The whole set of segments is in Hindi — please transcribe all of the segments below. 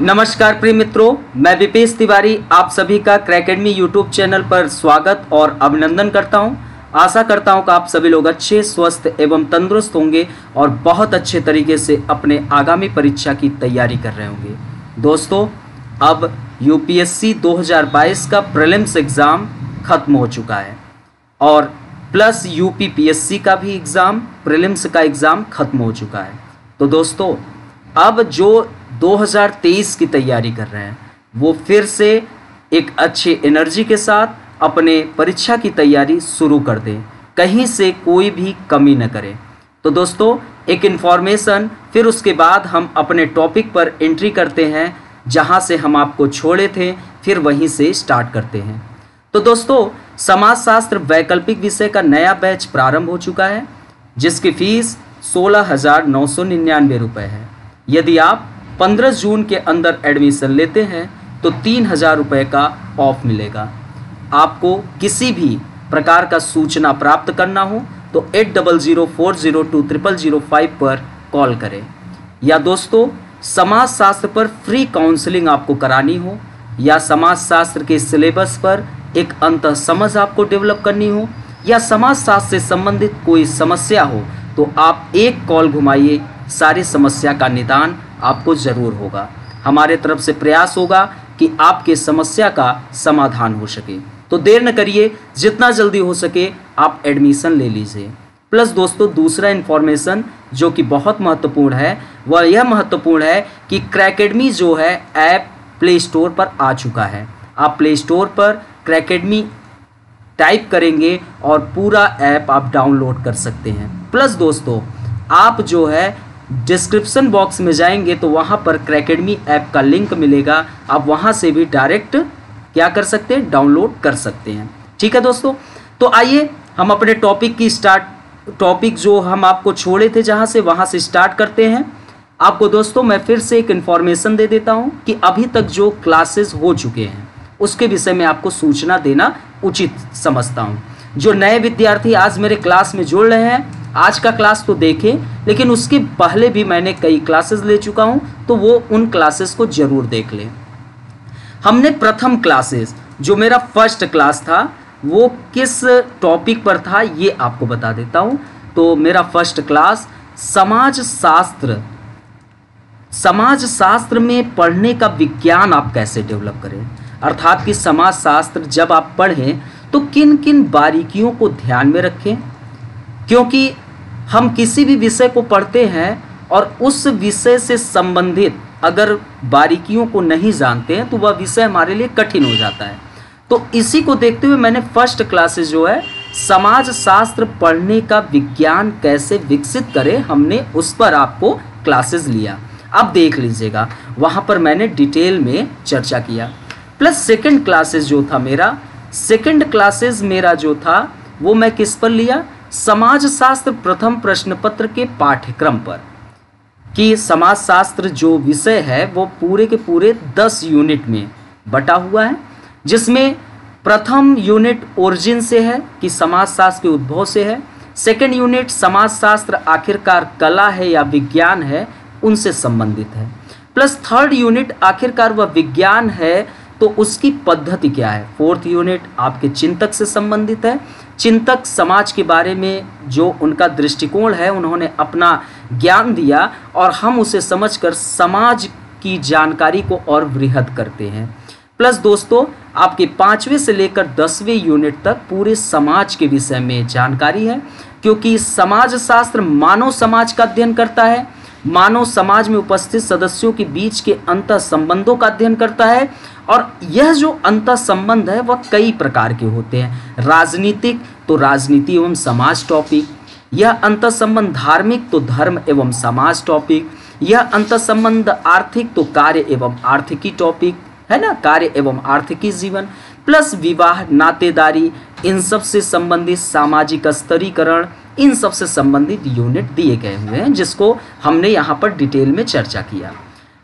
नमस्कार प्रिय मित्रों, मैं विपेश तिवारी आप सभी का क्रैकेडमी यूट्यूब चैनल पर स्वागत और अभिनंदन करता हूं। आशा करता हूं कि आप सभी लोग अच्छे, स्वस्थ एवं तंदुरुस्त होंगे और बहुत अच्छे तरीके से अपने आगामी परीक्षा की तैयारी कर रहे होंगे। दोस्तों, अब यूपीएससी 2022 का प्रीलिम्स एग्ज़ाम खत्म हो चुका है और प्लस यूपीपीएससी का भी एग्ज़ाम, प्रीलिम्स का एग्ज़ाम खत्म हो चुका है। तो दोस्तों, अब जो 2023 की तैयारी कर रहे हैं वो फिर से एक अच्छे एनर्जी के साथ अपने परीक्षा की तैयारी शुरू कर दें, कहीं से कोई भी कमी न करें। तो दोस्तों, एक इन्फॉर्मेशन, फिर उसके बाद हम अपने टॉपिक पर एंट्री करते हैं जहां से हम आपको छोड़े थे, फिर वहीं से स्टार्ट करते हैं। तो दोस्तों, समाजशास्त्र वैकल्पिक विषय का नया बैच प्रारंभ हो चुका है जिसकी फीस 16,999 रुपये है। यदि आप 15 जून के अंदर एडमिशन लेते हैं तो 3,000 रुपये का ऑफ मिलेगा। आपको किसी भी प्रकार का सूचना प्राप्त करना हो तो 8004020005 पर कॉल करें। या दोस्तों, समाजशास्त्र पर फ्री काउंसलिंग आपको करानी हो या समाजशास्त्र के सिलेबस पर एक अंतः समझ आपको डेवलप करनी हो या समाजशास्त्र से संबंधित कोई समस्या हो तो आप एक कॉल घुमाइए, सारी समस्या का निदान आपको ज़रूर होगा। हमारे तरफ से प्रयास होगा कि आपके समस्या का समाधान हो सके। तो देर न करिए, जितना जल्दी हो सके आप एडमिशन ले लीजिए। प्लस दोस्तों, दूसरा इन्फॉर्मेशन जो कि बहुत महत्वपूर्ण है वह यह महत्वपूर्ण है कि क्रैकेडमी जो है ऐप प्ले स्टोर पर आ चुका है। आप प्ले स्टोर पर क्रैकेडमी टाइप करेंगे और पूरा ऐप आप डाउनलोड कर सकते हैं। प्लस दोस्तों, आप जो है डिस्क्रिप्शन बॉक्स में जाएंगे तो वहाँ पर क्रैकेडमी ऐप का लिंक मिलेगा, आप वहाँ से भी डायरेक्ट क्या कर सकते हैं, डाउनलोड कर सकते हैं। ठीक है दोस्तों, तो आइए हम अपने टॉपिक जो हम आपको छोड़े थे जहाँ से, वहाँ से स्टार्ट करते हैं। आपको दोस्तों मैं फिर से एक इन्फॉर्मेशन दे देता हूँ कि अभी तक जो क्लासेस हो चुके हैं उसके विषय में आपको सूचना देना उचित समझता हूँ। जो नए विद्यार्थी आज मेरे क्लास में जुड़ रहे हैं, आज का क्लास तो देखें, लेकिन उसके पहले भी मैंने कई क्लासेस ले चुका हूं, तो वो उन क्लासेस को जरूर देख लें। हमने प्रथम क्लासेस, जो मेरा फर्स्ट क्लास था, वो किस टॉपिक पर था ये आपको बता देता हूं। तो मेरा फर्स्ट क्लास समाजशास्त्र में पढ़ने का विज्ञान आप कैसे डेवलप करें, अर्थात कि समाजशास्त्र जब आप पढ़ें तो किन किन बारीकियों को ध्यान में रखें, क्योंकि हम किसी भी विषय को पढ़ते हैं और उस विषय से संबंधित अगर बारीकियों को नहीं जानते हैं तो वह विषय हमारे लिए कठिन हो जाता है। तो इसी को देखते हुए मैंने फर्स्ट क्लासेस जो है समाजशास्त्र पढ़ने का विज्ञान कैसे विकसित करें, हमने उस पर आपको क्लासेस लिया। अब देख लीजिएगा, वहाँ पर मैंने डिटेल में चर्चा किया। प्लस सेकंड क्लासेस मेरा जो था वो मैं किस पर लिया, समाजशास्त्र प्रथम प्रश्न पत्र के पाठ्यक्रम पर, कि समाजशास्त्र जो विषय है वो पूरे के पूरे 10 यूनिट में बटा हुआ है, जिसमें प्रथम यूनिट ओरिजिन से है कि समाजशास्त्र के उद्भव से है। सेकंड यूनिट समाजशास्त्र आखिरकार कला है या विज्ञान है, उनसे संबंधित है। प्लस थर्ड यूनिट आखिरकार वह विज्ञान है तो उसकी पद्धति क्या है। फोर्थ यूनिट आपके चिंतक से संबंधित है, चिंतक समाज के बारे में जो उनका दृष्टिकोण है, उन्होंने अपना ज्ञान दिया और हम उसे समझकर समाज की जानकारी को और वृहद करते हैं। प्लस दोस्तों, आपके 5वें से लेकर 10वें यूनिट तक पूरे समाज के विषय में जानकारी है, क्योंकि समाजशास्त्र मानव समाज का अध्ययन करता है, मानव समाज में उपस्थित सदस्यों के बीच के अंतः संबंधों का अध्ययन करता है। और यह जो अंतः संबंध है वह कई प्रकार के होते हैं। राजनीतिक तो राजनीति एवं समाज टॉपिक, यह अंतः संबंध धार्मिक तो धर्म एवं समाज टॉपिक, यह अंतः संबंध आर्थिक तो कार्य एवं आर्थिकी टॉपिक है ना, कार्य एवं आर्थिकी जीवन। प्लस विवाह, नातेदारी, इन सब से संबंधित सामाजिक स्तरीकरण, इन सब से संबंधित यूनिट दिए गए हुए हैं जिसको हमने यहाँ पर डिटेल में चर्चा किया।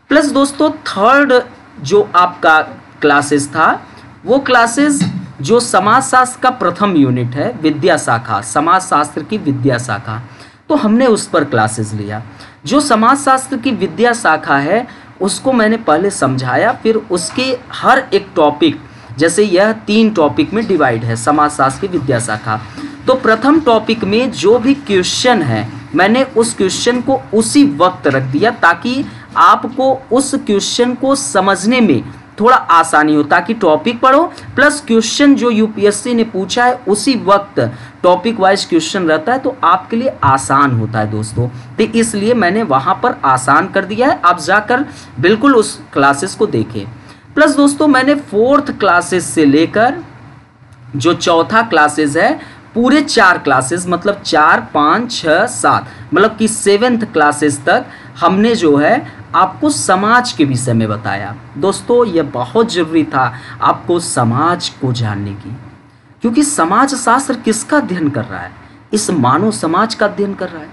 प्लस दोस्तों, थर्ड जो आपका क्लासेस था वो क्लासेस जो समाजशास्त्र का प्रथम यूनिट है, विद्या शाखा, समाजशास्त्र की विद्या शाखा, तो हमने उस पर क्लासेस लिया। जो समाजशास्त्र की विद्या शाखा है उसको मैंने पहले समझाया, फिर उसके हर एक टॉपिक, जैसे यह 3 टॉपिक में डिवाइड है समाजशास्त्र की विद्या शाखा। तो प्रथम टॉपिक में जो भी क्वेश्चन है मैंने उस क्वेश्चन को उसी वक्त रख दिया ताकि आपको उस क्वेश्चन को समझने में थोड़ा आसानी हो, ताकि टॉपिक पढ़ो प्लस क्वेश्चन जो यूपीएससी ने पूछा है उसी वक्त टॉपिक वाइज क्वेश्चन रहता है, तो आपके लिए आसान होता है दोस्तों। तो इसलिए मैंने वहां पर आसान कर दिया है, आप जाकर बिल्कुल उस क्लासेस को देखें। प्लस दोस्तों मैंने 4th क्लासेस से लेकर जो चौथा क्लासेस है पूरे 4 क्लासेस, मतलब 4, 5, 6, 7, मतलब कि 7th क्लासेस तक हमने जो है आपको समाज के विषय में बताया। दोस्तों यह बहुत जरूरी था आपको समाज को जानने की, क्योंकि समाज शास्त्र किसका अध्ययन कर रहा है? इस मानव समाज का अध्ययन कर रहा है,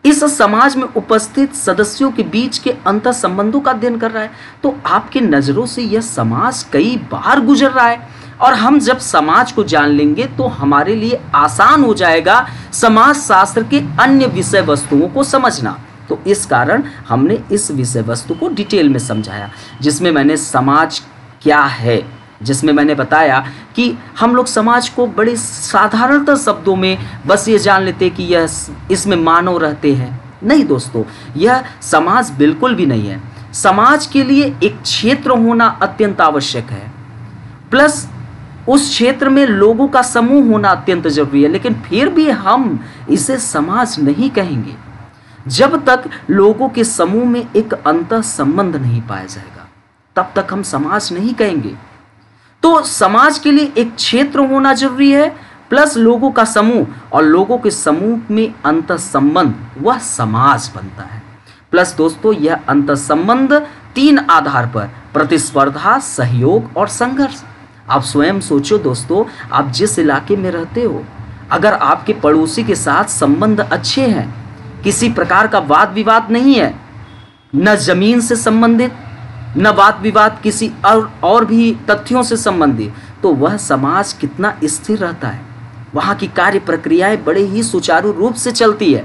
इस समाज में उपस्थित सदस्यों के बीच के अंतर संबंधों का अध्ययन कर रहा है। तो आपके नजरों से यह समाज कई बार गुजर रहा है, और हम जब समाज को जान लेंगे तो हमारे लिए आसान हो जाएगा समाज शास्त्र के अन्य विषय वस्तुओं को समझना। तो इस कारण हमने इस विषय वस्तु को डिटेल में समझाया, जिसमें मैंने समाज क्या है, जिसमें मैंने बताया कि हम लोग समाज को बड़े साधारणतः शब्दों में बस ये जान लेते कि यह इसमें मानव रहते हैं। नहीं दोस्तों, यह समाज बिल्कुल भी नहीं है। समाज के लिए एक क्षेत्र होना अत्यंत आवश्यक है, प्लस उस क्षेत्र में लोगों का समूह होना अत्यंत जरूरी है। लेकिन फिर भी हम इसे समाज नहीं कहेंगे जब तक लोगों के समूह में एक अंतर संबंध नहीं पाया जाएगा, तब तक हम समाज नहीं कहेंगे। तो समाज के लिए एक क्षेत्र होना जरूरी है, प्लस लोगों का समूह, और लोगों के समूह में अंतर संबंध, वह समाज बनता है। प्लस दोस्तों यह अंतर संबंध 3 आधार पर, प्रतिस्पर्धा, सहयोग और संघर्ष। आप स्वयं सोचो दोस्तों, आप जिस इलाके में रहते हो, अगर आपके पड़ोसी के साथ संबंध अच्छे हैं, किसी प्रकार का वाद विवाद नहीं है, न जमीन से संबंधित, न वाद विवाद किसी और भी तथ्यों से संबंधित, तो वह समाज कितना स्थिर रहता है। वहाँ की कार्य प्रक्रियाएं बड़े ही सुचारू रूप से चलती है,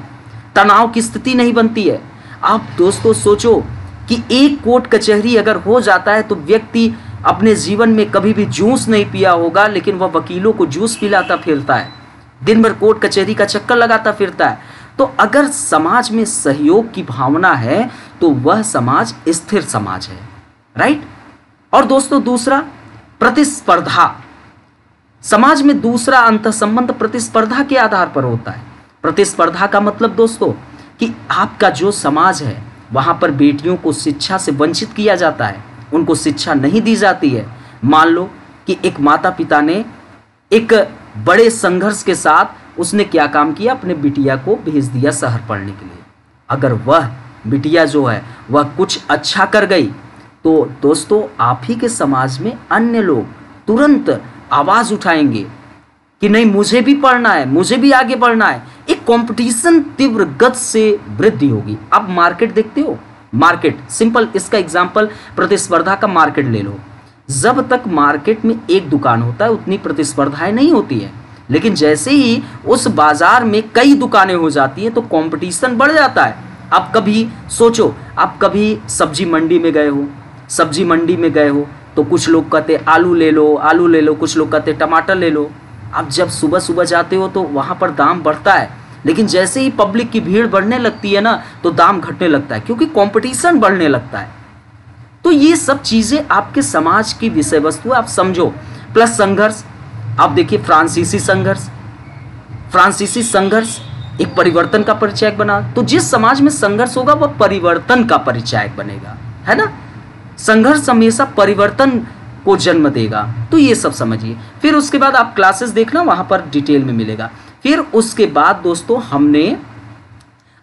तनाव की स्थिति नहीं बनती है। आप दोस्तों सोचो कि एक कोर्ट कचहरी अगर हो जाता है तो व्यक्ति अपने जीवन में कभी भी जूस नहीं पिया होगा, लेकिन वह वकीलों को जूस पिलाता फिरता है, दिन भर कोर्ट कचहरी का चक्कर लगाता फिरता है। तो अगर समाज में सहयोग की भावना है तो वह समाज स्थिर समाज है, राइट। और दोस्तों दूसरा, प्रतिस्पर्धा। समाज में दूसरा अंतर संबंध प्रतिस्पर्धा के आधार पर होता है। प्रतिस्पर्धा का मतलब दोस्तों कि आपका जो समाज है वहां पर बेटियों को शिक्षा से वंचित किया जाता है, उनको शिक्षा नहीं दी जाती है। मान लो कि एक माता पिता ने एक बड़े संघर्ष के साथ उसने क्या काम किया, अपने बिटिया को भेज दिया शहर पढ़ने के लिए। अगर वह बिटिया जो है वह कुछ अच्छा कर गई तो दोस्तों आप ही के समाज में अन्य लोग तुरंत आवाज उठाएंगे कि नहीं, मुझे भी पढ़ना है, मुझे भी आगे बढ़ना है। एक कंपटीशन तीव्र गति से वृद्धि होगी। आप मार्केट देखते हो, मार्केट सिंपल, इसका एग्जांपल प्रतिस्पर्धा का मार्केट ले लो। जब तक मार्केट में एक दुकान होता है उतनी प्रतिस्पर्धाएं नहीं होती है, लेकिन जैसे ही उस बाजार में कई दुकानें हो जाती हैं तो कंपटीशन बढ़ जाता है। आप कभी सोचो, आप कभी सब्जी मंडी में गए हो, सब्जी मंडी में गए हो तो कुछ लोग कहते आलू ले लो, आलू ले लो, कुछ लोग कहते टमाटर ले लो। आप जब सुबह सुबह जाते हो तो वहाँ पर दाम बढ़ता है, लेकिन जैसे ही पब्लिक की भीड़ बढ़ने लगती है ना तो दाम घटने लगता है, क्योंकि कंपटीशन बढ़ने लगता है। तो ये सब चीज़ें आपके समाज की विषय वस्तु आप समझो। प्लस संघर्ष, आप देखिए फ्रांसीसी संघर्ष, फ्रांसीसी संघर्ष एक परिवर्तन का परिचायक बना। तो जिस समाज में संघर्ष होगा वह परिवर्तन का परिचायक बनेगा, है ना। संघर्ष हमेशा परिवर्तन को जन्म देगा। तो ये सब समझिए। फिर उसके बाद आप क्लासेस देखना, वहां पर डिटेल में मिलेगा। फिर उसके बाद दोस्तों हमने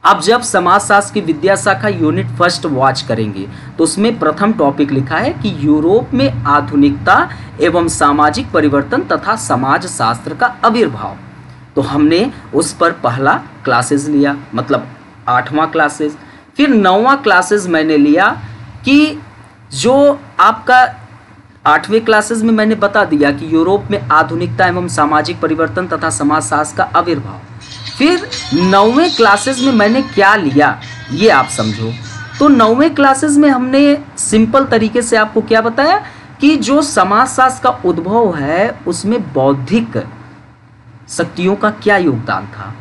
अब जब समाजशास्त्र की विद्या शाखा यूनिट फर्स्ट वॉच करेंगे तो उसमें प्रथम टॉपिक लिखा है कि यूरोप में आधुनिकता एवं सामाजिक परिवर्तन तथा समाज शास्त्र का आविर्भाव। तो हमने उस पर पहला क्लासेस लिया, मतलब 8वां क्लासेस। फिर 9वां क्लासेस मैंने लिया कि जो आपका 8वें क्लासेस में मैंने बता दिया कि यूरोप में आधुनिकता एवं सामाजिक परिवर्तन तथा समाजशास्त्र का आविर्भाव। फिर 9वें क्लासेस में मैंने क्या लिया ये आप समझो तो 9वें क्लासेस में हमने सिंपल तरीके से आपको क्या बताया कि जो समाजशास्त्र का उद्भव है उसमें बौद्धिक शक्तियों का क्या योगदान था।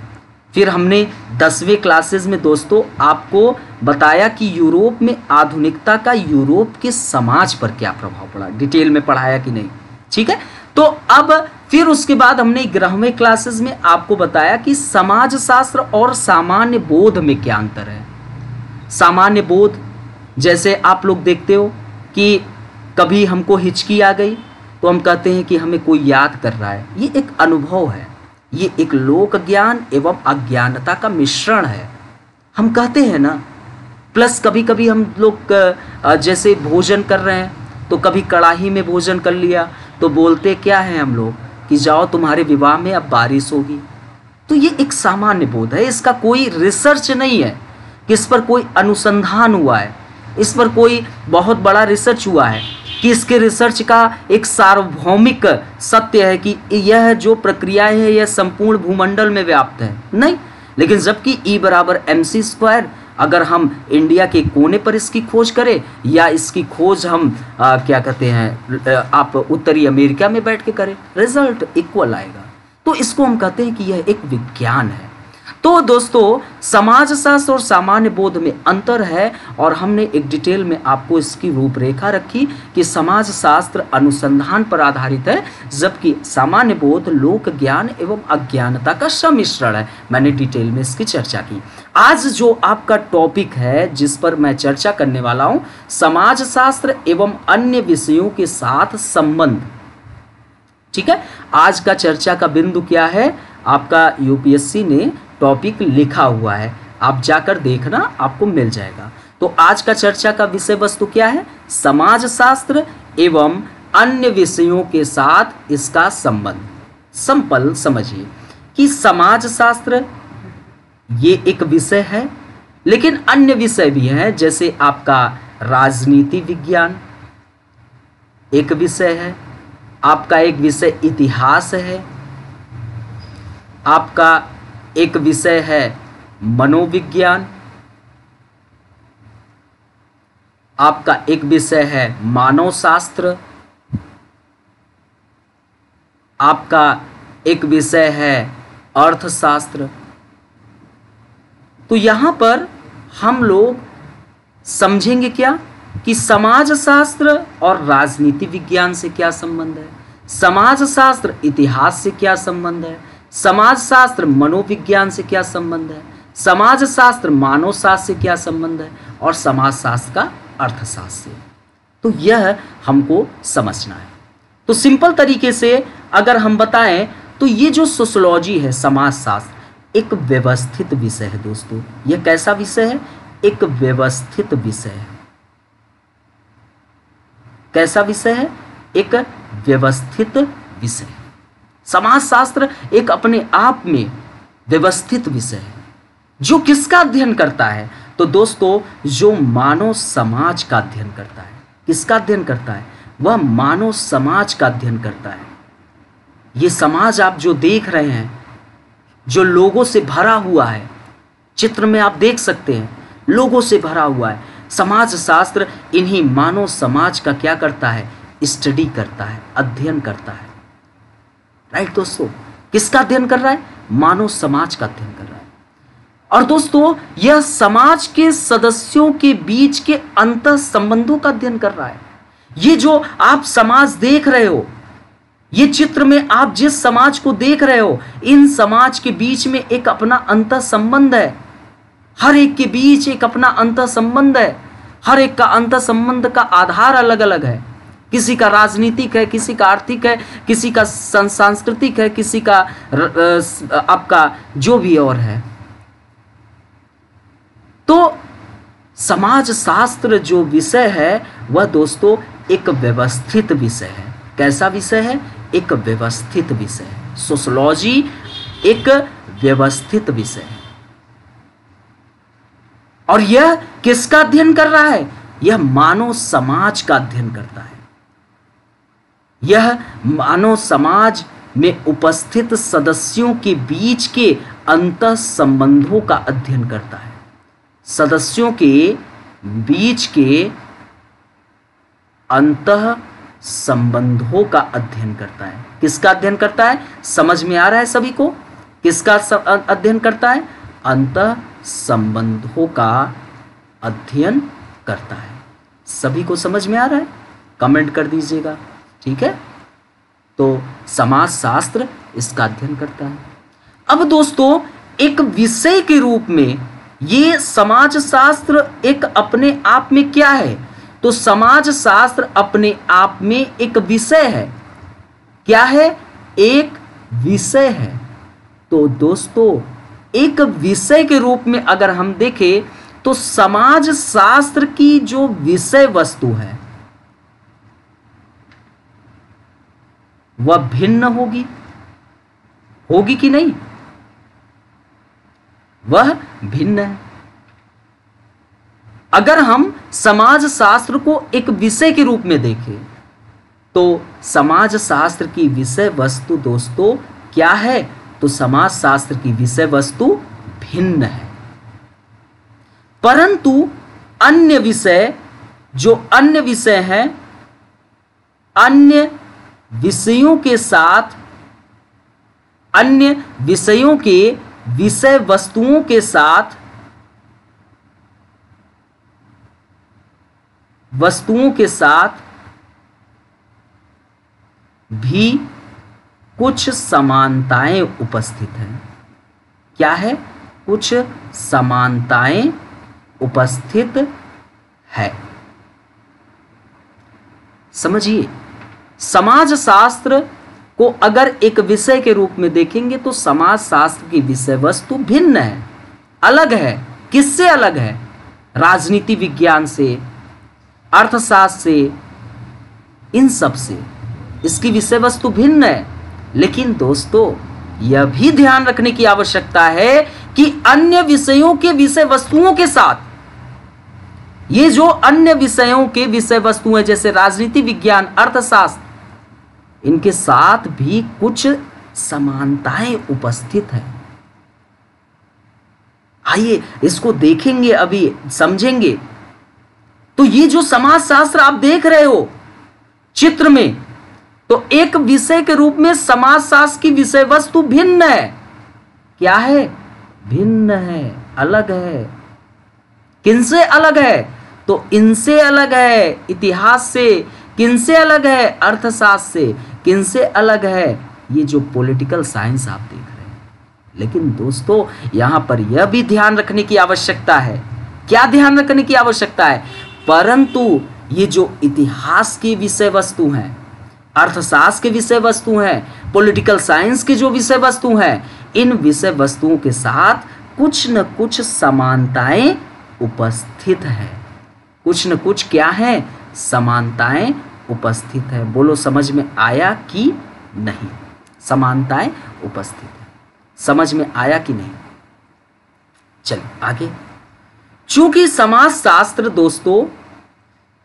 फिर हमने 10वें क्लासेस में दोस्तों आपको बताया कि यूरोप में आधुनिकता का यूरोप के समाज पर क्या प्रभाव पड़ा, डिटेल में पढ़ाया कि नहीं, ठीक है। तो अब फिर उसके बाद हमने 11वें क्लासेस में आपको बताया कि समाजशास्त्र और सामान्य बोध में क्या अंतर है। सामान्य बोध, जैसे आप लोग देखते हो कि कभी हमको हिचकी आ गई तो हम कहते हैं कि हमें कोई याद कर रहा है, ये एक अनुभव है, ये एक लोक ज्ञान एवं अज्ञानता का मिश्रण है, हम कहते हैं ना। प्लस कभी कभी हम लोग जैसे भोजन कर रहे हैं तो कभी कढ़ाई में भोजन कर लिया तो बोलते क्या है हम लोग कि जाओ तुम्हारे विवाह में अब बारिश होगी। तो ये एक सामान्य बोध है, इसका कोई रिसर्च नहीं है कि इस पर कोई अनुसंधान हुआ है, इस पर कोई बहुत बड़ा रिसर्च हुआ है कि इसके रिसर्च का एक सार्वभौमिक सत्य है कि यह जो प्रक्रियाएं है यह संपूर्ण भूमंडल में व्याप्त है, नहीं। लेकिन जबकि E=mc², अगर हम इंडिया के कोने पर इसकी खोज करें या इसकी खोज हम क्या कहते हैं आप उत्तरी अमेरिका में बैठ के करें, रिजल्ट इक्वल आएगा। तो इसको हम कहते हैं कि यह एक विज्ञान है। तो दोस्तों समाजशास्त्र और सामान्य बोध में अंतर है और हमने एक डिटेल में आपको इसकी रूपरेखा रखी कि समाजशास्त्र अनुसंधान पर आधारित है जबकि सामान्य बोध लोक ज्ञान एवं अज्ञानता का सम्मिश्रण है। मैंने डिटेल में इसकी चर्चा की। आज जो आपका टॉपिक है जिस पर मैं चर्चा करने वाला हूं, समाजशास्त्र एवं अन्य विषयों के साथ संबंध, ठीक है। आज का चर्चा का बिंदु क्या है, आपका यूपीएससी ने टॉपिक लिखा हुआ है, आप जाकर देखना, आपको मिल जाएगा। तो आज का चर्चा का विषय वस्तु क्या है, समाजशास्त्र एवं अन्य विषयों के साथ इसका संबंध। सिंपल समझिए कि समाजशास्त्र ये एक विषय है, लेकिन अन्य विषय भी हैं, जैसे आपका राजनीति विज्ञान एक विषय है, आपका एक विषय इतिहास है, आपका एक विषय है मनोविज्ञान, आपका एक विषय है मानव शास्त्र, आपका एक विषय है अर्थशास्त्र। तो यहां पर हम लोग समझेंगे क्या कि समाजशास्त्र और राजनीति विज्ञान से क्या संबंध है, समाजशास्त्र इतिहास से क्या संबंध है, समाजशास्त्र मनोविज्ञान से क्या संबंध है, समाजशास्त्र मानव शास्त्र से क्या संबंध है और समाजशास्त्र का अर्थशास्त्र से। तो यह हमको समझना है। तो सिंपल तरीके से अगर हम बताएं तो ये जो सोशियोलॉजी है, समाजशास्त्र एक व्यवस्थित विषय है दोस्तों। यह कैसा विषय है, एक व्यवस्थित विषय है। कैसा विषय है, एक व्यवस्थित विषय है। समाजशास्त्र एक अपने आप में व्यवस्थित विषय है जो किसका अध्ययन करता है, तो दोस्तों जो मानव समाज का अध्ययन करता है। किसका अध्ययन करता है, वह मानव समाज का अध्ययन करता है। ये समाज आप जो देख रहे हैं जो लोगों से भरा हुआ है, चित्र में आप देख सकते हैं लोगों से भरा हुआ है। समाजशास्त्र इन्हीं मानव समाज का क्या करता है, स्टडी करता है, अध्ययन करता है। राइट दोस्तों, किसका अध्ययन कर रहा है, मानव समाज का अध्ययन कर रहा है। और दोस्तों यह समाज के सदस्यों के बीच के अंतर संबंधों का अध्ययन कर रहा है। ये जो आप समाज देख रहे हो, ये चित्र में आप जिस समाज को देख रहे हो, इन समाज के बीच में एक अपना अंतर संबंध है। हर एक के बीच एक अपना अंतर संबंध है। हर एक का अंतर संबंध का आधार अलग अलग है। किसी का राजनीतिक है, किसी का आर्थिक है, किसी का सांस्कृतिक है, किसी का आपका जो भी और है। तो समाजशास्त्र जो विषय है वह दोस्तों एक व्यवस्थित विषय है। कैसा विषय है, एक व्यवस्थित विषय है। सोशियोलॉजी एक व्यवस्थित विषय है। और यह किसका अध्ययन कर रहा है, यह मानव समाज का अध्ययन करता है। यह मानव समाज में उपस्थित सदस्यों के बीच के अंतर संबंधों का अध्ययन करता है। सदस्यों के बीच के अंतः संबंधों का अध्ययन करता है। किसका अध्ययन करता है? समझ में आ रहा है सभी को? किसका अध्ययन करता है? अंतः संबंधों का अध्ययन करता है। सभी को समझ में आ रहा है? कमेंट कर दीजिएगा, ठीक है। तो समाजशास्त्र इसका अध्ययन करता है। अब दोस्तों, एक विषय के रूप में ये समाजशास्त्र एक अपने आप में क्या है? तो समाजशास्त्र अपने आप में एक विषय है। क्या है? एक विषय है। तो दोस्तों, एक विषय के रूप में अगर हम देखें तो समाजशास्त्र की जो विषय वस्तु है वह भिन्न होगी। होगी कि नहीं? वह भिन्न है। अगर हम समाजशास्त्र को एक विषय के रूप में देखें तो समाजशास्त्र की विषय वस्तु दोस्तों क्या है? तो समाजशास्त्र की विषय वस्तु भिन्न है। परंतु अन्य विषय, जो अन्य विषय हैं, अन्य विषयों के साथ, अन्य विषयों के विषय वस्तुओं के साथ, भी कुछ समानताएं उपस्थित हैं। क्या है? कुछ समानताएं उपस्थित है। समझिए, समाजशास्त्र को अगर एक विषय के रूप में देखेंगे तो समाजशास्त्र की विषय वस्तु भिन्न है, अलग है। किससे अलग है? राजनीति विज्ञान से, अर्थशास्त्र से, इन सब से इसकी विषय वस्तु भिन्न है। लेकिन दोस्तों, यह भी ध्यान रखने की आवश्यकता है कि अन्य विषयों के विषय वस्तुओं के साथ, ये जो अन्य विषयों के विषय वस्तु हैं जैसे राजनीति विज्ञान, अर्थशास्त्र, इनके साथ भी कुछ समानताएं उपस्थित हैं। आइए इसको देखेंगे, अभी समझेंगे। तो ये जो समाजशास्त्र आप देख रहे हो चित्र में, तो एक विषय के रूप में समाजशास्त्र की विषय वस्तु भिन्न है। क्या है? भिन्न है, अलग है। किनसे अलग है? तो इनसे अलग है इतिहास से। किनसे अलग है? अर्थशास्त्र से। किनसे अलग है? ये जो पॉलिटिकल साइंस आप देख रहे हैं। लेकिन दोस्तों, यहां पर यह भी ध्यान रखने की आवश्यकता है। क्या ध्यान रखने की आवश्यकता है? परंतु ये जो इतिहास की विषय वस्तु हैं, अर्थशास्त्र के विषय वस्तु हैं, पॉलिटिकल साइंस के जो विषय वस्तु हैं, इन विषय वस्तुओं के साथ कुछ न कुछ समानताएं उपस्थित है। कुछ न कुछ क्या है? समानताएं उपस्थित है। बोलो, समझ में आया कि नहीं? समानताएं उपस्थित है। समझ में आया कि नहीं? चलिए आगे। चूंकि समाजशास्त्र दोस्तों,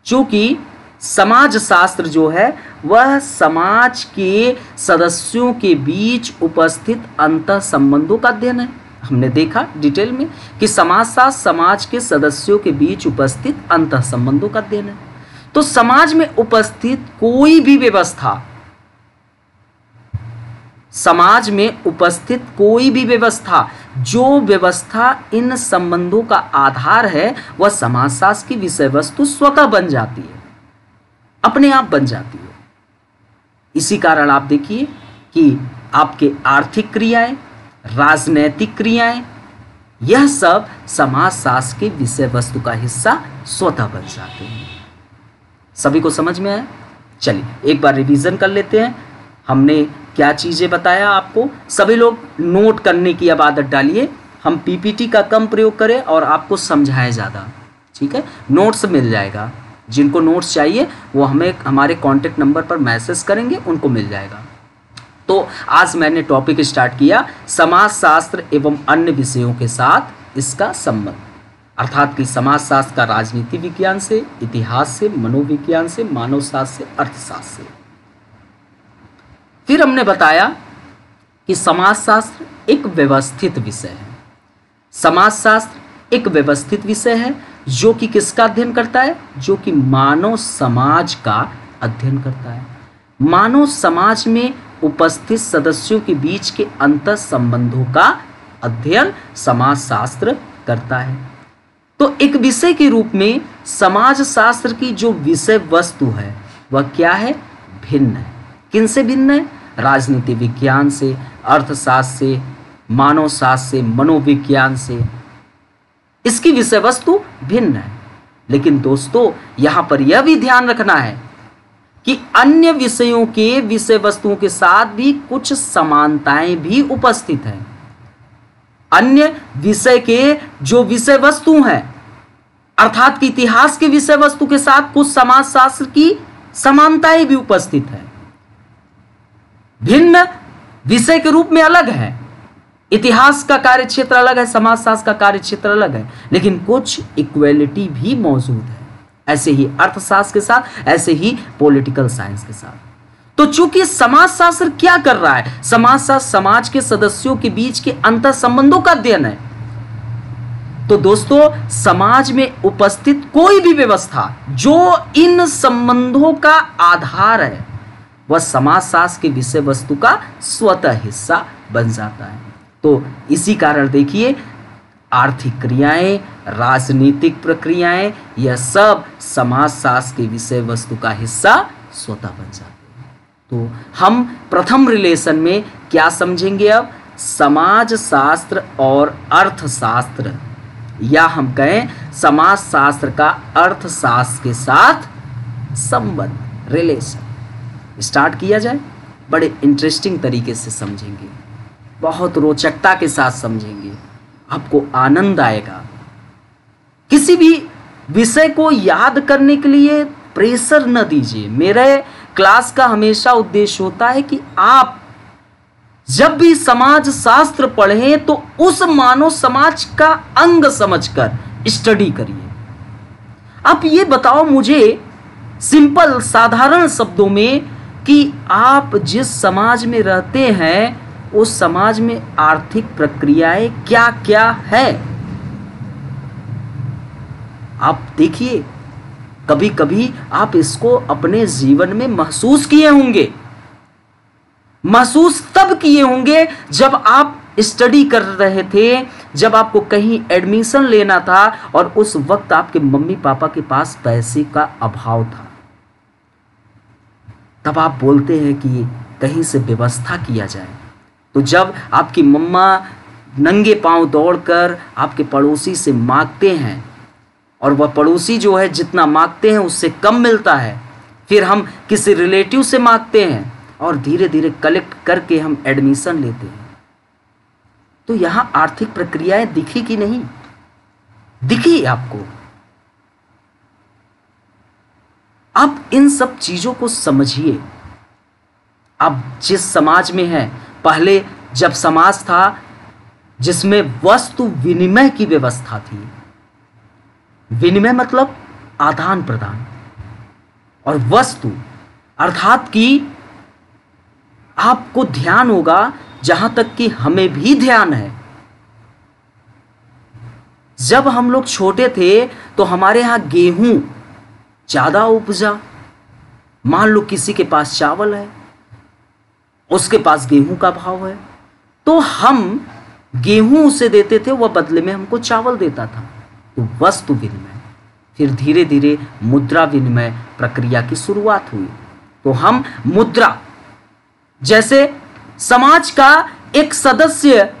चूंकि समाजशास्त्र जो है वह समाज के सदस्यों के बीच उपस्थित अंतः संबंधों का अध्ययन है। हमने देखा डिटेल में कि समाजशास्त्र समाज के सदस्यों के बीच उपस्थित अंतः संबंधों का अध्ययन है। तो समाज में उपस्थित कोई भी व्यवस्था, समाज में उपस्थित कोई भी व्यवस्था, जो व्यवस्था इन संबंधों का आधार है, वह समाजशास्त्र की विषय वस्तु स्वतः बन जाती है, अपने आप बन जाती है। इसी कारण आप देखिए कि आपके आर्थिक क्रियाएं, राजनैतिक क्रियाएं, यह सब समाजशास्त्र के विषय वस्तु का हिस्सा स्वतः बन जाते हैं। सभी को समझ में आया? चलिए एक बार रिवीजन कर लेते हैं। हमने क्या चीजें बताया आपको। सभी लोग नोट करने की अब आदत डालिए। हम पीपीटी का कम प्रयोग करें और आपको समझाएं ज़्यादा, ठीक है। नोट्स मिल जाएगा। जिनको नोट्स चाहिए वो हमें हमारे कॉन्टेक्ट नंबर पर मैसेज करेंगे, उनको मिल जाएगा। तो आज मैंने टॉपिक स्टार्ट किया समाजशास्त्र एवं अन्य विषयों के साथ इसका संबंध, अर्थात कि समाजशास्त्र का राजनीति विज्ञान से, इतिहास से, मनोविज्ञान से, मानवशास्त्र से, अर्थशास्त्र से। फिर हमने बताया कि समाजशास्त्र एक व्यवस्थित विषय है। समाजशास्त्र एक व्यवस्थित विषय है जो कि किसका अध्ययन करता है? जो कि मानव समाज का अध्ययन करता है। मानव समाज में उपस्थित सदस्यों के बीच के अंतर संबंधों का अध्ययन समाजशास्त्र करता है। तो एक विषय के रूप में समाजशास्त्र की जो विषय वस्तु है वह क्या है? भिन्न है। किन से भिन्न है? राजनीति विज्ञान से, अर्थशास्त्र से, मानव शास्त्र से, मनोविज्ञान से। इसकी विषय वस्तु भिन्न है। लेकिन दोस्तों यहां पर यह भी ध्यान रखना है कि अन्य विषयों के विषय वस्तुओं के साथ भी कुछ समानताएं भी उपस्थित हैं। अन्य विषय के जो विषय वस्तु हैं अर्थात कि इतिहास के विषय वस्तु के साथ कुछ समाजशास्त्र की समानताएं भी उपस्थित हैं। भिन्न विषय के रूप में अलग है। इतिहास का कार्यक्षेत्र अलग है, समाजशास्त्र का कार्यक्षेत्र अलग है, लेकिन कुछ इक्वेलिटी भी मौजूद है। ऐसे ही अर्थशास्त्र के साथ, ऐसे ही पॉलिटिकल साइंस के साथ। तो चूंकि समाजशास्त्र क्या कर रहा है? समाजशास्त्र समाज के सदस्यों के बीच के अंतर संबंधों का अध्ययन है। तो दोस्तों समाज में उपस्थित कोई भी व्यवस्था जो इन संबंधों का आधार है वह समाजशास्त्र के विषय वस्तु का स्वतः हिस्सा बन जाता है। तो इसी कारण देखिए आर्थिक क्रियाएं, राजनीतिक प्रक्रियाएं, यह सब समाजशास्त्र के विषय वस्तु का हिस्सा स्वतः बन जाते हैं। तो हम प्रथम रिलेशन में क्या समझेंगे? अब समाजशास्त्र और अर्थशास्त्र, या हम कहें समाजशास्त्र का अर्थशास्त्र के साथ संबंध, रिलेशन स्टार्ट किया जाए। बड़े इंटरेस्टिंग तरीके से समझेंगे, बहुत रोचकता के साथ समझेंगे, आपको आनंद आएगा। किसी भी विषय को याद करने के लिए प्रेशर न दीजिए। मेरे क्लास का हमेशा उद्देश्य होता है कि आप जब भी समाज शास्त्र पढ़ें तो उस मानव समाज का अंग समझकर स्टडी करिए। आप ये बताओ मुझे सिंपल साधारण शब्दों में कि आप जिस समाज में रहते हैं उस समाज में आर्थिक प्रक्रियाएं क्या क्या है? आप देखिए, कभी कभी आप इसको अपने जीवन में महसूस किए होंगे। महसूस तब किए होंगे जब आप स्टडी कर रहे थे, जब आपको कहीं एडमिशन लेना था और उस वक्त आपके मम्मी पापा के पास पैसे का अभाव था। तब आप बोलते हैं कि कहीं से व्यवस्था किया जाए। तो जब आपकी मम्मा नंगे पांव दौड़कर आपके पड़ोसी से मांगते हैं और वह पड़ोसी जो है जितना मांगते हैं उससे कम मिलता है, फिर हम किसी रिलेटिव से मांगते हैं और धीरे धीरे कलेक्ट करके हम एडमिशन लेते हैं। तो यहां आर्थिक प्रक्रियाएं दिखी कि नहीं दिखी आपको? आप इन सब चीजों को समझिए। आप जिस समाज में हैं, पहले जब समाज था जिसमें वस्तु विनिमय की व्यवस्था थी, विनिमय मतलब आदान प्रदान, और वस्तु अर्थात कि आपको ध्यान होगा, जहां तक कि हमें भी ध्यान है, जब हम लोग छोटे थे तो हमारे यहां गेहूं ज्यादा उपजा। मान लो किसी के पास चावल है, उसके पास गेहूं का भाव है, तो हम गेहूं उसे देते थे, वह बदले में हमको चावल देता था। तो वस्तु विनिमय, फिर धीरे धीरे मुद्रा विनिमय प्रक्रिया की शुरुआत हुई। तो हम मुद्रा, जैसे समाज का एक सदस्य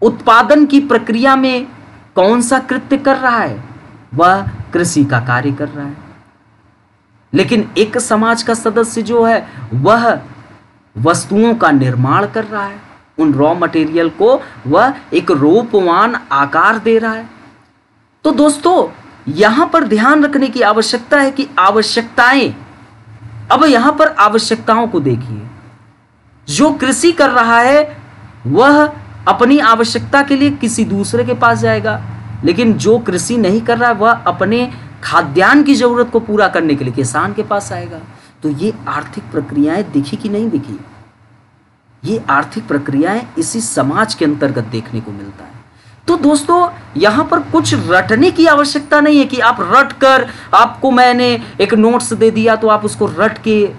उत्पादन की प्रक्रिया में कौन सा कृत्य कर रहा है? वह कृषि का कार्य कर रहा है। लेकिन एक समाज का सदस्य जो है वह वस्तुओं का निर्माण कर रहा है, उन रॉ मटेरियल को वह एक रूपवान आकार दे रहा है। तो दोस्तों यहां पर ध्यान रखने की आवश्यकता है कि आवश्यकताएं, अब यहां पर आवश्यकताओं को देखिए। जो कृषि कर रहा है वह अपनी आवश्यकता के लिए किसी दूसरे के पास जाएगा, लेकिन जो कृषि नहीं कर रहा है वह अपने खाद्यान्न की जरूरत को पूरा करने के लिए किसान के पास आएगा। तो ये आर्थिक प्रक्रियाएं दिखी कि नहीं दिखी? ये आर्थिक प्रक्रियाएं इसी समाज के अंतर्गत देखने को मिलता है। तो दोस्तों यहाँ पर कुछ रटने की आवश्यकता नहीं है कि आप रट कर, आपको मैंने एक नोट्स दे दिया तो आप उसको रट के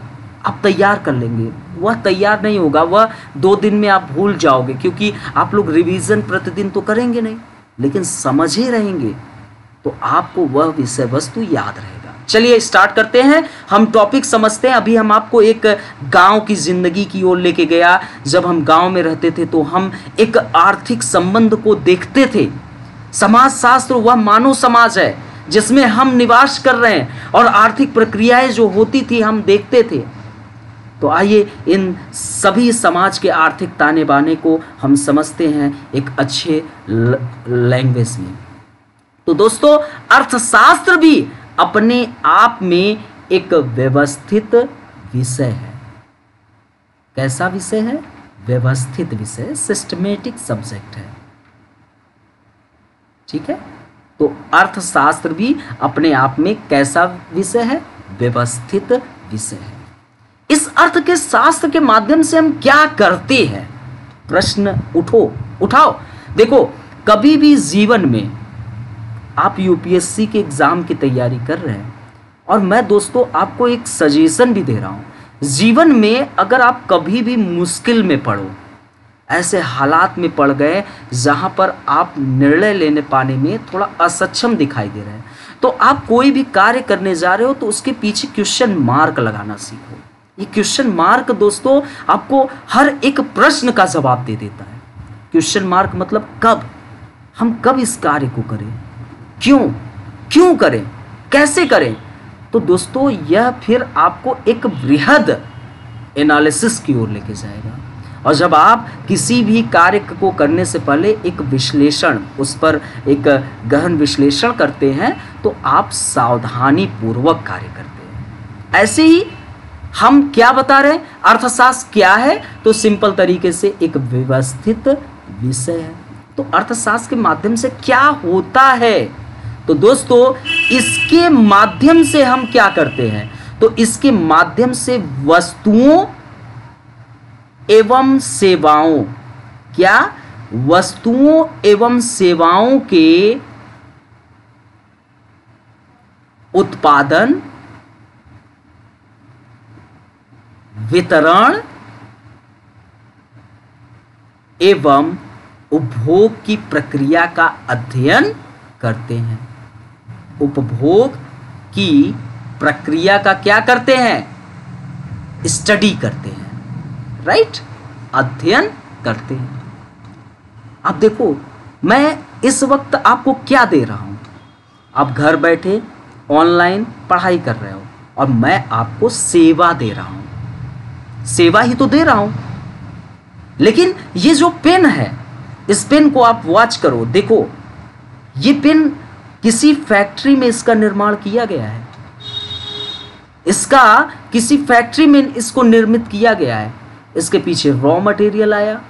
आप तैयार कर लेंगे। वह तैयार नहीं होगा, वह 2 दिन में आप भूल जाओगे, क्योंकि आप लोग रिवीजन प्रतिदिन तो करेंगे नहीं, लेकिन समझे रहेंगे तो आपको वह विषय वस्तु याद रहेगा। चलिए स्टार्ट करते हैं, हम टॉपिक समझते हैं। अभी हम आपको एक गांव की जिंदगी की ओर लेके गया। जब हम गांव में रहते थे तो हम एक आर्थिक संबंध को देखते थे। समाज शास्त्र वह मानव समाज है जिसमें हम निवास कर रहे हैं, और आर्थिक प्रक्रियाएं जो होती थी हम देखते थे। तो आइए इन सभी समाज के आर्थिक ताने बाने को हम समझते हैं एक अच्छे लैंग्वेज में। तो दोस्तों अर्थशास्त्र भी अपने आप में एक व्यवस्थित विषय है। कैसा विषय है? व्यवस्थित विषय, सिस्टमेटिक सब्जेक्ट है। ठीक है, तो अर्थशास्त्र भी अपने आप में कैसा विषय है? व्यवस्थित विषय है। इस अर्थ के शास्त्र के माध्यम से हम क्या करते हैं? प्रश्न उठाओ। देखो, कभी भी जीवन में आप यूपीएससी के एग्जाम की तैयारी कर रहे हैं, और मैं दोस्तों आपको एक सजेशन भी दे रहा हूं। जीवन में अगर आप कभी भी मुश्किल में पड़ो, ऐसे हालात में पड़ गए जहां पर आप निर्णय लेने पाने में थोड़ा असक्षम दिखाई दे रहे हैं, तो आप कोई भी कार्य करने जा रहे हो तो उसके पीछे क्वेश्चन मार्क लगाना सीखो। ये क्वेश्चन मार्क दोस्तों आपको हर एक प्रश्न का जवाब दे देता है। क्वेश्चन मार्क मतलब कब, हम कब इस कार्य को करें, क्यों करें, कैसे करें। तो दोस्तों यह फिर आपको एक बृहद एनालिसिस की ओर लेके जाएगा। और जब आप किसी भी कार्य को करने से पहले एक विश्लेषण, उस पर एक गहन विश्लेषण करते हैं, तो आप सावधानी पूर्वक कार्य करते हैं। ऐसे ही हम क्या बता रहे हैं, अर्थशास्त्र क्या है? तो सिंपल तरीके से एक व्यवस्थित विषय है। तो अर्थशास्त्र के माध्यम से क्या होता है? तो दोस्तों इसके माध्यम से हम क्या करते हैं? तो इसके माध्यम से वस्तुओं एवं सेवाओं, क्या? वस्तुओं एवं सेवाओं के उत्पादन, वितरण एवं उपभोग की प्रक्रिया का अध्ययन करते हैं। उपभोग की प्रक्रिया का क्या करते हैं? स्टडी करते हैं, राइट? अध्ययन करते हैं। अब देखो, मैं इस वक्त आपको क्या दे रहा हूं? आप घर बैठे ऑनलाइन पढ़ाई कर रहे हो, और मैं आपको सेवा दे रहा हूं। सेवा ही तो दे रहा हूं। लेकिन ये जो पेन है, इस पेन को आप वॉच करो, देखो ये पेन किसी फैक्ट्री में इसका निर्माण किया गया है। इसका किसी फैक्ट्री में इसको निर्मित किया गया है। इसके पीछे रॉ मटेरियल आया,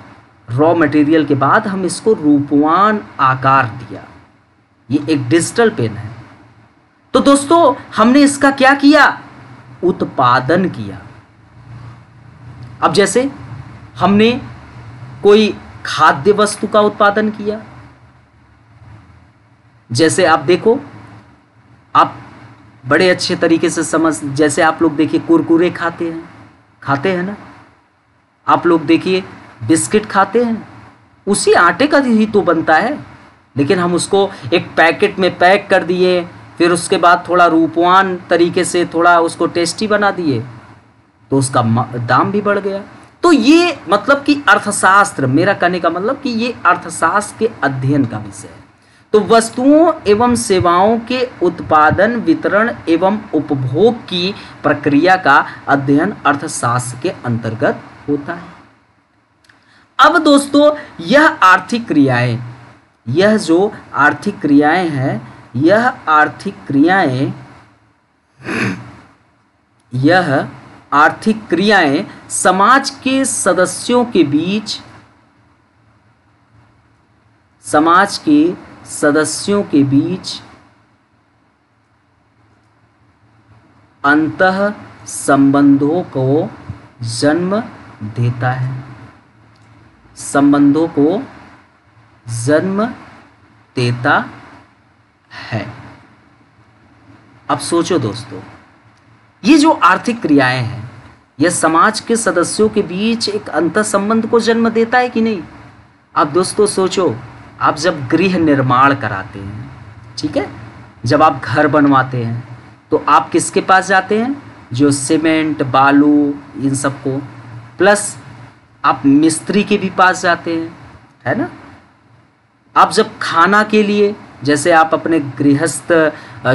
रॉ मटेरियल के बाद हम इसको रूपवान आकार दिया। ये एक डिजिटल पेन है। तो दोस्तों हमने इसका क्या किया? उत्पादन किया। अब जैसे हमने कोई खाद्य वस्तु का उत्पादन किया, जैसे आप देखो, आप बड़े अच्छे तरीके से जैसे आप लोग देखिए कुरकुरे खाते हैं ना, आप लोग देखिए बिस्किट खाते हैं, उसी आटे का ही तो बनता है, लेकिन हम उसको एक पैकेट में पैक कर दिए, फिर उसके बाद थोड़ा रूपवान तरीके से थोड़ा उसको टेस्टी बना दिए, तो उसका दाम भी बढ़ गया। तो ये मतलब कि अर्थशास्त्र, मेरा कहने का मतलब कि ये अर्थशास्त्र के अध्ययन का विषय है। तो वस्तुओं एवं सेवाओं के उत्पादन, वितरण एवं उपभोग की प्रक्रिया का अध्ययन अर्थशास्त्र के अंतर्गत होता है। अब दोस्तों यह आर्थिक क्रियाएं, यह जो आर्थिक क्रियाएं हैं, यह आर्थिक क्रियाएं समाज के सदस्यों के बीच अंतः संबंधों को जन्म देता है। संबंधों को जन्म देता है। अब सोचो दोस्तों, ये जो आर्थिक क्रियाएं हैं यह समाज के सदस्यों के बीच एक अंतर संबंध को जन्म देता है कि नहीं। अब दोस्तों सोचो, आप जब गृह निर्माण कराते हैं, ठीक है, जब आप घर बनवाते हैं तो आप किसके पास जाते हैं, जो सीमेंट बालू इन सबको, प्लस आप मिस्त्री के भी पास जाते हैं, है ना। आप जब खाना के लिए, जैसे आप अपने गृहस्थ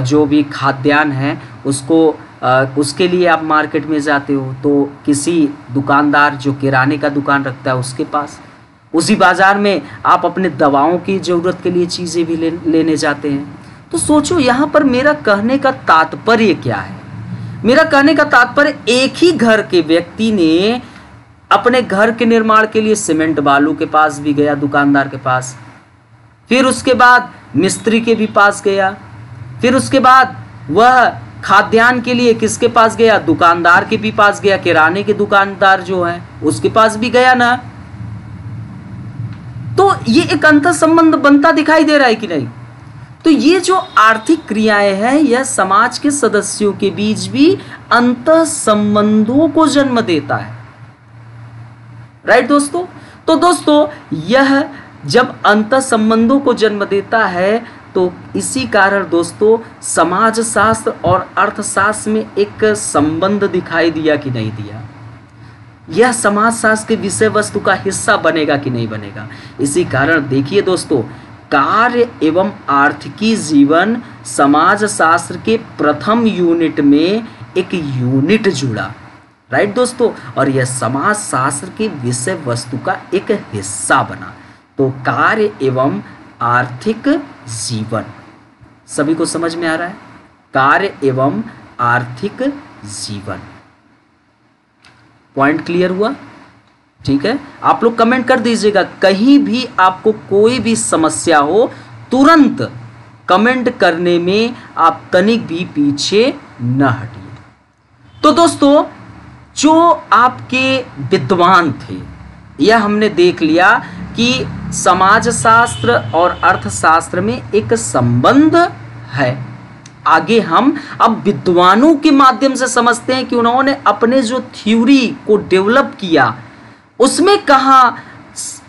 जो भी खाद्यान्न है उसके लिए आप मार्केट में जाते हो तो किसी दुकानदार जो किराने का दुकान रखता है उसके पास, उसी बाज़ार में आप अपने दवाओं की ज़रूरत के लिए चीज़ें भी लेने जाते हैं। तो सोचो यहाँ पर मेरा कहने का तात्पर्य क्या है। मेरा कहने का तात्पर्य, एक ही घर के व्यक्ति ने अपने घर के निर्माण के लिए सीमेंट बालू के पास भी गया, दुकानदार के पास, फिर उसके बाद मिस्त्री के भी पास गया, फिर उसके बाद वह खाद्यान्न के लिए किसके पास गया, दुकानदार के भी पास गया, किराने के दुकानदार जो है उसके पास भी गया ना। तो ये एक अंतर संबंध बनता दिखाई दे रहा है कि नहीं। तो ये जो आर्थिक क्रियाएं हैं यह समाज के सदस्यों के बीच भी अंतर संबंधों को जन्म देता है, राइट दोस्तों। तो दोस्तों यह जब अंतर संबंधों को जन्म देता है तो इसी कारण दोस्तों समाज शास्त्र और अर्थशास्त्र में एक संबंध दिखाई दिया कि नहीं दिया। यह समाज शास्त्र के विषय वस्तु का हिस्सा बनेगा कि नहीं बनेगा। इसी कारण देखिए दोस्तों, कार्य एवं आर्थिकी जीवन समाज शास्त्र के प्रथम यूनिट में एक यूनिट जुड़ा, राइट दोस्तों, और यह समाज शास्त्र के विषय वस्तु का एक हिस्सा बना। तो कार्य एवं आर्थिक जीवन, सभी को समझ में आ रहा है, कार्य एवं आर्थिक जीवन। पॉइंट क्लियर हुआ, ठीक है। आप लोग कमेंट कर दीजिएगा, कहीं भी आपको कोई भी समस्या हो तुरंत कमेंट करने में आप तनिक भी पीछे न हटिए। तो दोस्तों जो आपके विद्वान थे, यह हमने देख लिया कि समाज शास्त्र और अर्थशास्त्र में एक संबंध है। आगे हम अब विद्वानों के माध्यम से समझते हैं कि उन्होंने अपने जो थ्योरी को डेवलप किया उसमें कहाँ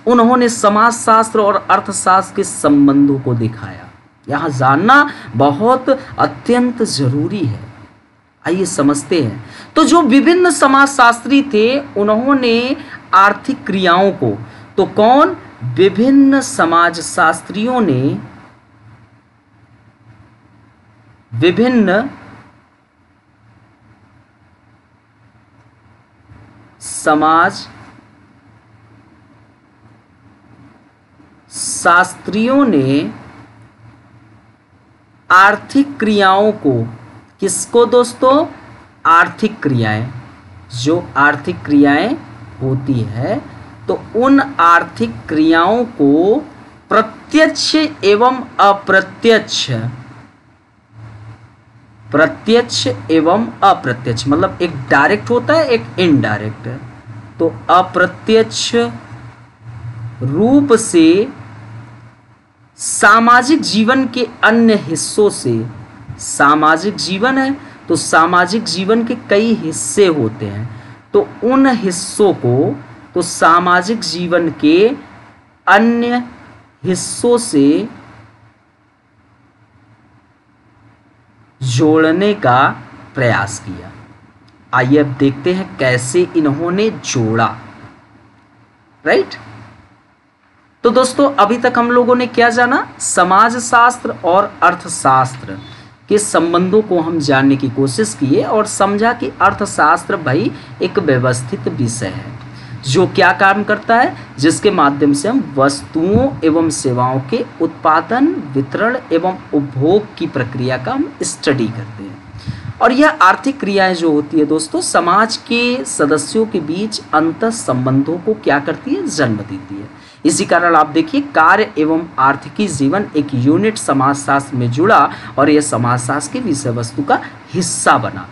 उन्होंने समाज शास्त्र और अर्थशास्त्र के संबंधों को दिखाया। यहाँ जानना बहुत अत्यंत जरूरी है। आइए समझते हैं। तो जो विभिन्न समाजशास्त्री थे उन्होंने आर्थिक क्रियाओं को, तो कौन, विभिन्न समाजशास्त्रियों ने विभिन्न समाज शास्त्रियों ने आर्थिक क्रियाओं को, किसको दोस्तों, आर्थिक क्रियाएं, जो आर्थिक क्रियाएं होती है तो उन आर्थिक क्रियाओं को प्रत्यक्ष एवं अप्रत्यक्ष, प्रत्यक्ष एवं अप्रत्यक्ष, मतलब एक डायरेक्ट होता है एक इनडायरेक्ट, तो अप्रत्यक्ष रूप से सामाजिक जीवन के अन्य हिस्सों से, सामाजिक जीवन है तो सामाजिक जीवन के कई हिस्से होते हैं, तो उन हिस्सों को, तो सामाजिक जीवन के अन्य हिस्सों से जोड़ने का प्रयास किया। आइए अब देखते हैं कैसे इन्होंने जोड़ा, राइट। तो दोस्तों अभी तक हम लोगों ने क्या जाना, समाज शास्त्र और अर्थशास्त्र के संबंधों को हम जानने की कोशिश किए और समझा कि अर्थशास्त्र भाई एक व्यवस्थित विषय है जो क्या काम करता है, जिसके माध्यम से हम वस्तुओं एवं सेवाओं के उत्पादन, वितरण एवं उपभोग की प्रक्रिया का हम स्टडी करते हैं। और यह आर्थिक क्रियाएं जो होती है दोस्तों समाज के सदस्यों के बीच अंतर संबंधों को क्या करती है, जन्म देती है। इसी कारण आप देखिए कार्य एवं आर्थिकी जीवन एक यूनिट समाजशास्त्र में जुड़ा और यह समाजशास्त्र की विषय वस्तु का हिस्सा बना।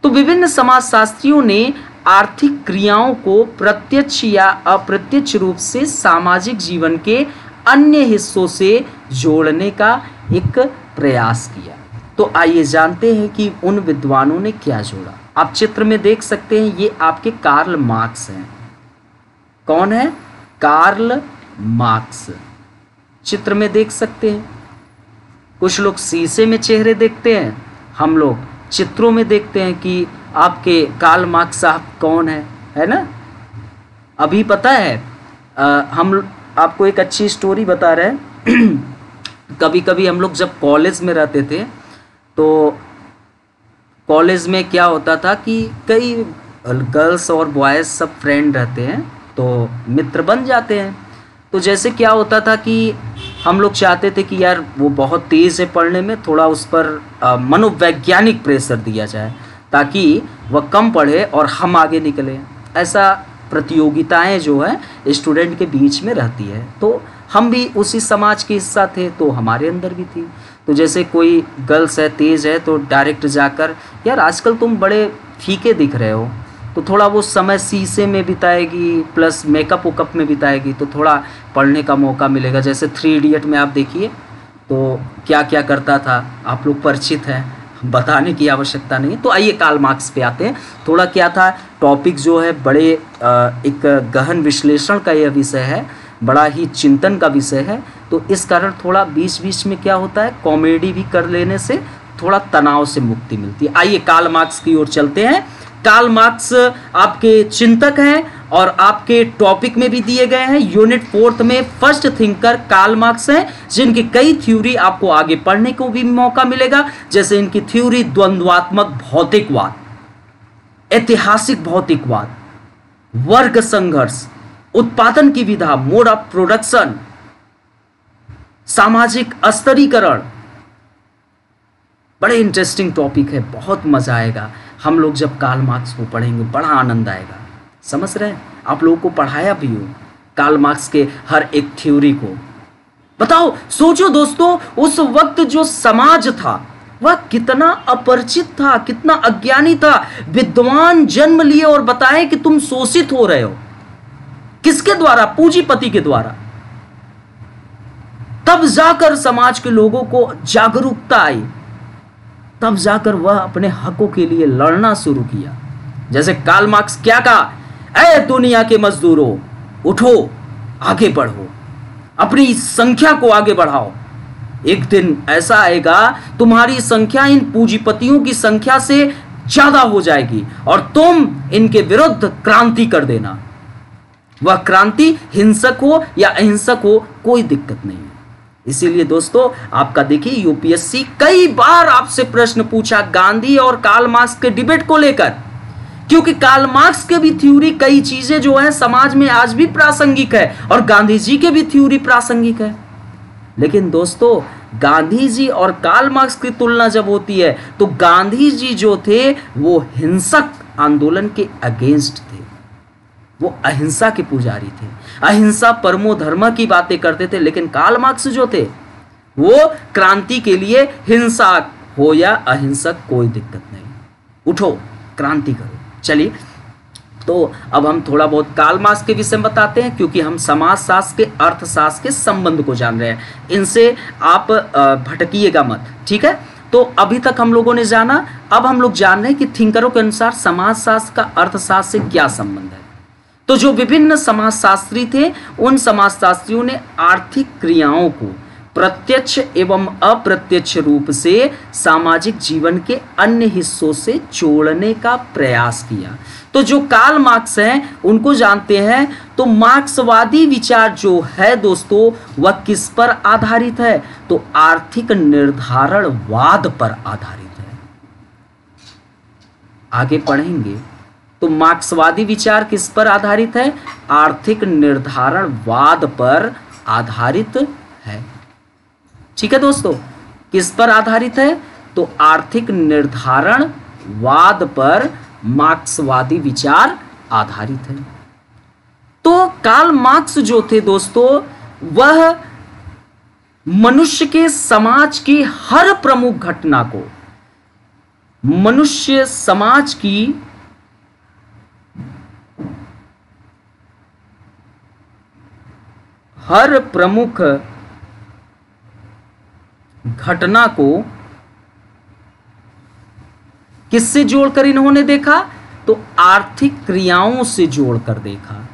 तो विभिन्न समाजशास्त्रियों ने आर्थिक क्रियाओं को प्रत्यक्ष या अप्रत्यक्ष रूप से सामाजिक जीवन के अन्य हिस्सों से जोड़ने का एक प्रयास किया। तो आइए जानते हैं कि उन विद्वानों ने क्या जोड़ा। आप चित्र में देख सकते हैं, ये आपके कार्ल मार्क्स हैं। कौन है? Karl Marx. चित्र में देख सकते हैं। कुछ लोग शीशे में चेहरे देखते हैं, हम लोग चित्रों में देखते हैं कि आपके कार्ल मार्क्स साहब कौन है ना। अभी पता है हम आपको एक अच्छी स्टोरी बता रहे हैं। कभी कभी हम लोग जब कॉलेज में रहते थे तो कॉलेज में क्या होता था कि कई गर्ल्स और बॉयज़ सब फ्रेंड रहते हैं, तो मित्र बन जाते हैं। तो जैसे क्या होता था कि हम लोग चाहते थे कि यार वो बहुत तेज़ है पढ़ने में, थोड़ा उस पर मनोवैज्ञानिक प्रेशर दिया जाए ताकि वह कम पढ़े और हम आगे निकले। ऐसा प्रतियोगिताएं जो है स्टूडेंट के बीच में रहती है। तो हम भी उसी समाज के हिस्सा थे, तो हमारे अंदर भी थी। तो जैसे कोई गर्ल्स है, तेज़ है, तो डायरेक्ट जाकर यार आजकल तुम बड़े फीके दिख रहे हो, तो थोड़ा वो समय शीशे में बिताएगी प्लस मेकअप वेकअप में बिताएगी तो थोड़ा पढ़ने का मौका मिलेगा। जैसे 3 इडियट में आप देखिए तो क्या क्या करता था, आप लोग परिचित हैं, बताने की आवश्यकता नहीं है। तो आइए कार्ल मार्क्स पे आते हैं। थोड़ा क्या था, टॉपिक जो है बड़े एक गहन विश्लेषण का यह विषय है, बड़ा ही चिंतन का विषय है। तो इस कारण थोड़ा बीच बीच में क्या होता है, कॉमेडी भी कर लेने से थोड़ा तनाव से मुक्ति मिलती है। आइए कार्ल मार्क्स की ओर चलते हैं। कार्ल मार्क्स आपके चिंतक हैं और आपके टॉपिक में भी दिए गए हैं। यूनिट 4 में फर्स्ट थिंकर कार्ल मार्क्स हैं, जिनकी कई थ्योरी आपको आगे पढ़ने को भी मौका मिलेगा। जैसे इनकी थ्योरी द्वंद्वात्मक भौतिकवाद, ऐतिहासिक भौतिकवाद, वर्ग संघर्ष, उत्पादन की विधा, मोड ऑफ प्रोडक्शन, सामाजिक स्तरीकरण, बड़े इंटरेस्टिंग टॉपिक है, बहुत मजा आएगा। हम लोग जब कार्ल मार्क्स को पढ़ेंगे बड़ा आनंद आएगा। समझ रहे हैं? आप लोगों को पढ़ाया भी हो कार्ल मार्क्स के हर एक थ्योरी को। बताओ, सोचो दोस्तों, उस वक्त जो समाज था वह कितना अपरिचित था, कितना अज्ञानी था। विद्वान जन्म लिए और बताए कि तुम शोषित हो रहे हो। किसके द्वारा? पूंजीपति के द्वारा। तब जाकर समाज के लोगों को जागरूकता आई, तब जाकर वह अपने हकों के लिए लड़ना शुरू किया। जैसे कार्ल मार्क्स क्या कहा, ऐ दुनिया के मजदूरों, उठो, आगे बढ़ो, अपनी संख्या को आगे बढ़ाओ। एक दिन ऐसा आएगा तुम्हारी संख्या इन पूंजीपतियों की संख्या से ज्यादा हो जाएगी और तुम इनके विरुद्ध क्रांति कर देना। वह क्रांति हिंसक हो या अहिंसक हो, कोई दिक्कत नहीं। इसीलिए दोस्तों, आपका देखिए यूपीएससी कई बार आपसे प्रश्न पूछा गांधी और कार्ल मार्क्स के डिबेट को लेकर, क्योंकि कार्ल मार्क्स के भी थ्योरी कई चीजें जो है समाज में आज भी प्रासंगिक है और गांधी जी के भी थ्योरी प्रासंगिक है। लेकिन दोस्तों, गांधी जी और कार्ल मार्क्स की तुलना जब होती है तो गांधी जी जो थे वो हिंसक आंदोलन के अगेंस्ट थे, वो अहिंसा के पुजारी थे, अहिंसा परमो धर्म की बातें करते थे। लेकिन कार्ल मार्क्स जो थे वो क्रांति के लिए हिंसा हो या अहिंसक कोई दिक्कत नहीं, उठो क्रांति करो। चलिए, तो अब हम थोड़ा बहुत कार्ल मार्क्स के विषय में बताते हैं, क्योंकि हम समाजशास्त्र के अर्थशास्त्र के संबंध को जान रहे हैं। इनसे आप भटकिएगा मत, ठीक है। तो अभी तक हम लोगों ने जाना, अब हम लोग जान रहे हैं कि थिंकरों के अनुसार समाजशास्त्र का अर्थशास्त्र से क्या संबंध है। तो जो विभिन्न समाजशास्त्री थे, उन समाजशास्त्रियों ने आर्थिक क्रियाओं को प्रत्यक्ष एवं अप्रत्यक्ष रूप से सामाजिक जीवन के अन्य हिस्सों से जोड़ने का प्रयास किया। तो जो कार्ल मार्क्स हैं उनको जानते हैं, तो मार्क्सवादी विचार जो है दोस्तों वह किस पर आधारित है? तो आर्थिक निर्धारणवाद पर आधारित है। आगे पढ़ेंगे तो मार्क्सवादी विचार किस पर आधारित है? आर्थिक निर्धारणवाद पर आधारित है। ठीक है दोस्तों, किस पर आधारित है? तो आर्थिक निर्धारणवाद पर मार्क्सवादी विचार आधारित है। तो कार्ल मार्क्स जो थे दोस्तों, वह मनुष्य के समाज की हर प्रमुख घटना को, मनुष्य समाज की हर प्रमुख घटना को किससे जोड़कर इन्होंने देखा? तो आर्थिक क्रियाओं से जोड़कर देखा।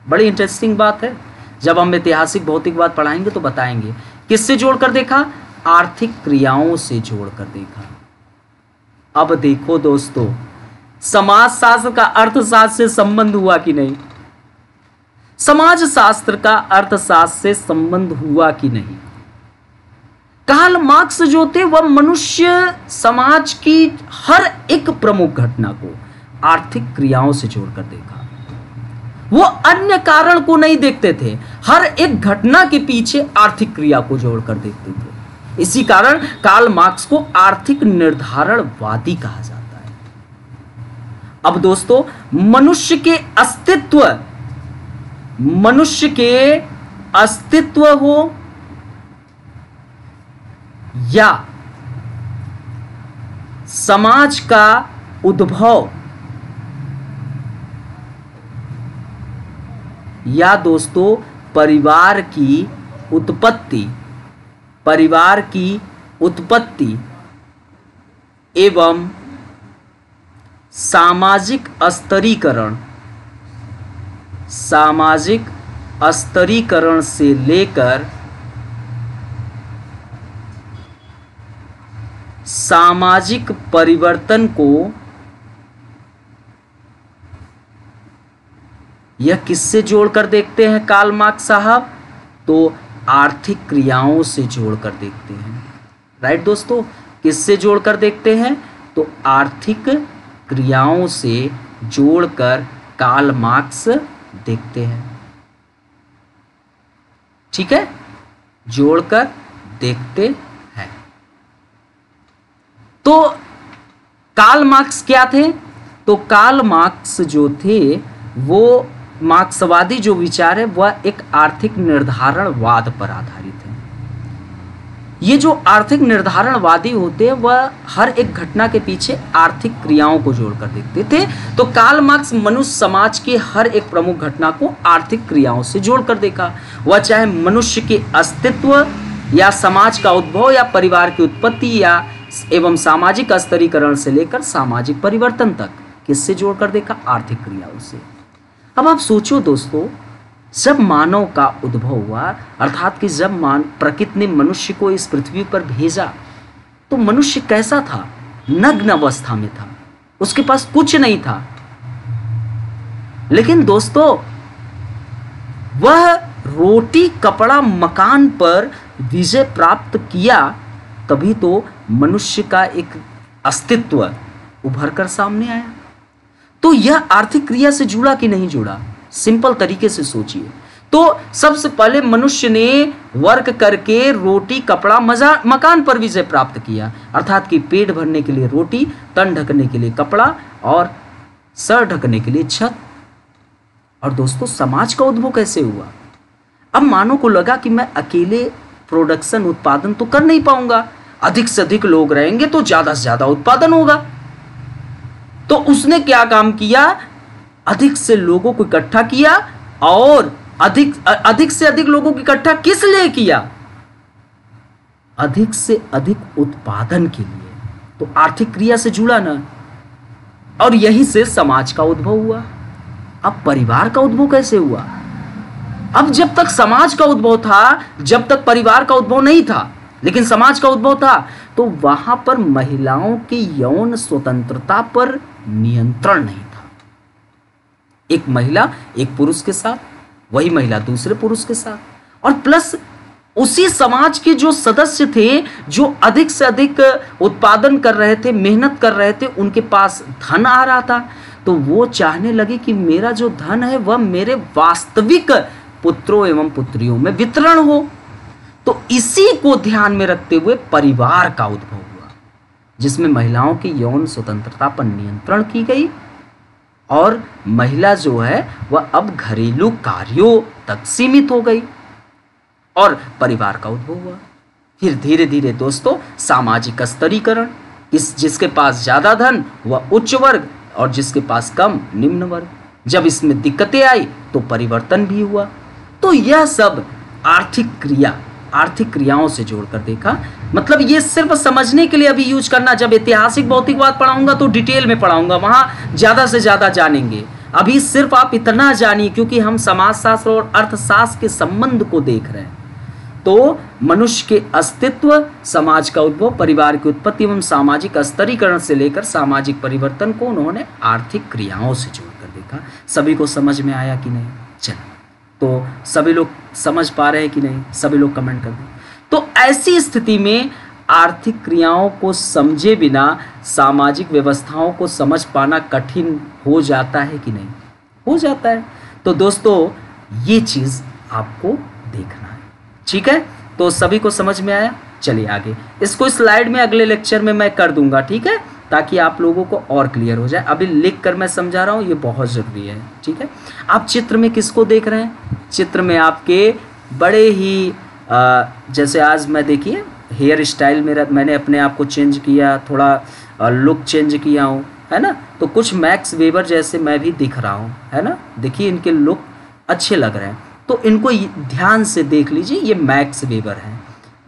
बड़ी इंटरेस्टिंग बात है, जब हम ऐतिहासिक भौतिकवाद पढ़ाएंगे तो बताएंगे। किससे जोड़कर देखा? आर्थिक क्रियाओं से जोड़कर देखा। अब देखो दोस्तों, समाजशास्त्र का अर्थशास्त्र से संबंध हुआ कि नहीं? समाजशास्त्र का अर्थशास्त्र से संबंध हुआ कि नहीं? कार्ल मार्क्स जो थे वह मनुष्य समाज की हर एक प्रमुख घटना को आर्थिक क्रियाओं से जोड़कर देखा। वो अन्य कारण को नहीं देखते थे, हर एक घटना के पीछे आर्थिक क्रिया को जोड़कर देखते थे। इसी कारण कार्ल मार्क्स को आर्थिक निर्धारणवादी कहा जाता है। अब दोस्तों, मनुष्य के अस्तित्व हो या समाज का उद्भव, या दोस्तों परिवार की उत्पत्ति एवं सामाजिक स्तरीकरण से लेकर सामाजिक परिवर्तन को, यह किससे जोड़कर देखते हैं कार्ल मार्क्स साहब? तो आर्थिक क्रियाओं से जोड़कर देखते हैं। राइट दोस्तों, किससे जोड़कर देखते हैं? तो आर्थिक क्रियाओं से जोड़कर कार्ल मार्क्स देखते हैं। ठीक है, जोड़कर देखते हैं। तो कार्ल मार्क्स क्या थे? तो कार्ल मार्क्स जो थे वो मार्क्सवादी जो विचार है वह एक आर्थिक निर्धारणवाद पर आधारित है। ये जो आर्थिक निर्धारणवादी होते हैं वह हर एक घटना के पीछे आर्थिक क्रियाओं को जोड़कर देखते थे। तो कार्ल मार्क्स मनुष्य समाज के हर एक प्रमुख घटना को आर्थिक क्रियाओं से जोड़कर देखा, वह चाहे मनुष्य के अस्तित्व या समाज का उद्भव या परिवार की उत्पत्ति या एवं सामाजिक स्तरीकरण से लेकर सामाजिक परिवर्तन तक। किससे जोड़कर देखा? आर्थिक क्रियाओं से। अब आप सोचो दोस्तों, जब मानव का उद्भव हुआ, अर्थात कि जब प्रकृति ने मनुष्य को इस पृथ्वी पर भेजा, तो मनुष्य कैसा था? नग्न अवस्था में था, उसके पास कुछ नहीं था। लेकिन दोस्तों, वह रोटी कपड़ा मकान पर विजय प्राप्त किया, तभी तो मनुष्य का एक अस्तित्व उभर कर सामने आया। तो यह आर्थिक क्रिया से जुड़ा कि नहीं जुड़ा? सिंपल तरीके से सोचिए। तो सबसे पहले मनुष्य ने वर्क करके रोटी कपड़ा मकान पर विजय प्राप्त किया, अर्थात कि पेट भरने के लिए रोटी, तन ढकने के लिए कपड़ा और सर ढकने के लिए छत। और दोस्तों, समाज का उद्भव कैसे हुआ? अब मानव को लगा कि मैं अकेले प्रोडक्शन उत्पादन तो कर नहीं पाऊंगा, अधिक से अधिक लोग रहेंगे तो ज्यादा से ज्यादा उत्पादन होगा। तो उसने क्या काम किया? अधिक से लोगों को इकट्ठा किया, और अधिक से अधिक लोगों को इकट्ठा किस लिए किया? अधिक से अधिक उत्पादन के लिए। तो आर्थिक क्रिया से जुड़ा ना, और यहीं से समाज का उद्भव हुआ। अब परिवार का उद्भव कैसे हुआ? अब जब तक समाज का उद्भव था, जब तक परिवार का उद्भव नहीं था, लेकिन समाज का उद्भव था, तो वहां पर महिलाओं की यौन स्वतंत्रता पर नियंत्रण नहीं था। एक महिला एक पुरुष के साथ, वही महिला दूसरे पुरुष के साथ, और प्लस उसी समाज के जो सदस्य थे जो अधिक से अधिक उत्पादन कर रहे थे, मेहनत कर रहे थे, उनके पास धन आ रहा था, तो वो चाहने लगे कि मेरा जो धन है वह मेरे वास्तविक पुत्रों एवं पुत्रियों में वितरण हो। तो इसी को ध्यान में रखते हुए परिवार का उद्भव हुआ, जिसमें महिलाओं की यौन स्वतंत्रता पर नियंत्रण की गई, और महिला जो है वह अब घरेलू कार्यों तक सीमित हो गई, और परिवार का उद्भव हुआ। फिर धीरे धीरे दोस्तों सामाजिक स्तरीकरण, जिसके पास ज्यादा धन वह उच्च वर्ग, और जिसके पास कम निम्न वर्ग। जब इसमें दिक्कतें आई तो परिवर्तन भी हुआ। तो यह सब आर्थिक क्रियाओं से जोड़कर देखा। मतलब ये सिर्फ समझने के लिए अभी यूज करना, जब ऐतिहासिक भौतिकवाद पढ़ाऊंगा तो डिटेल में पढ़ाऊंगा, वहां ज्यादा से ज्यादा जानेंगे। अभी सिर्फ आप इतना जानिए, क्योंकि हम समाजशास्त्र और अर्थशास्त्र के संबंध को देख रहे हैं। तो मनुष्य के अस्तित्व, समाज का उद्भव, परिवार की उत्पत्ति एवं सामाजिक स्तरीकरण से लेकर सामाजिक परिवर्तन को उन्होंने आर्थिक क्रियाओं से जोड़कर देखा। सभी को समझ में आया कि नहीं? चलो, तो सभी लोग समझ पा रहे हैं कि नहीं? सभी लोग कमेंट कर दें। तो ऐसी स्थिति में आर्थिक क्रियाओं को समझे बिना सामाजिक व्यवस्थाओं को समझ पाना कठिन हो जाता है कि नहीं? हो जाता है। तो दोस्तों ये चीज़ आपको देखना है, ठीक है? तो सभी को समझ में आया? चलिए आगे, इसको स्लाइड में अगले लेक्चर में मैं कर दूंगा, ठीक है, ताकि आप लोगों को और क्लियर हो जाए। अभी लिख कर मैं समझा रहा हूँ, ये बहुत ज़रूरी है, ठीक है? आप चित्र में किसको देख रहे हैं? चित्र में आपके बड़े ही जैसे आज मैं देखिए हेयर स्टाइल मेरा, मैंने अपने आप को चेंज किया, थोड़ा लुक चेंज किया हूँ, है ना? तो कुछ मैक्स वेबर जैसे मैं भी दिख रहा हूँ, है ना? देखिए इनके लुक अच्छे लग रहे हैं, तो इनको ध्यान से देख लीजिए। ये मैक्स वेबर है,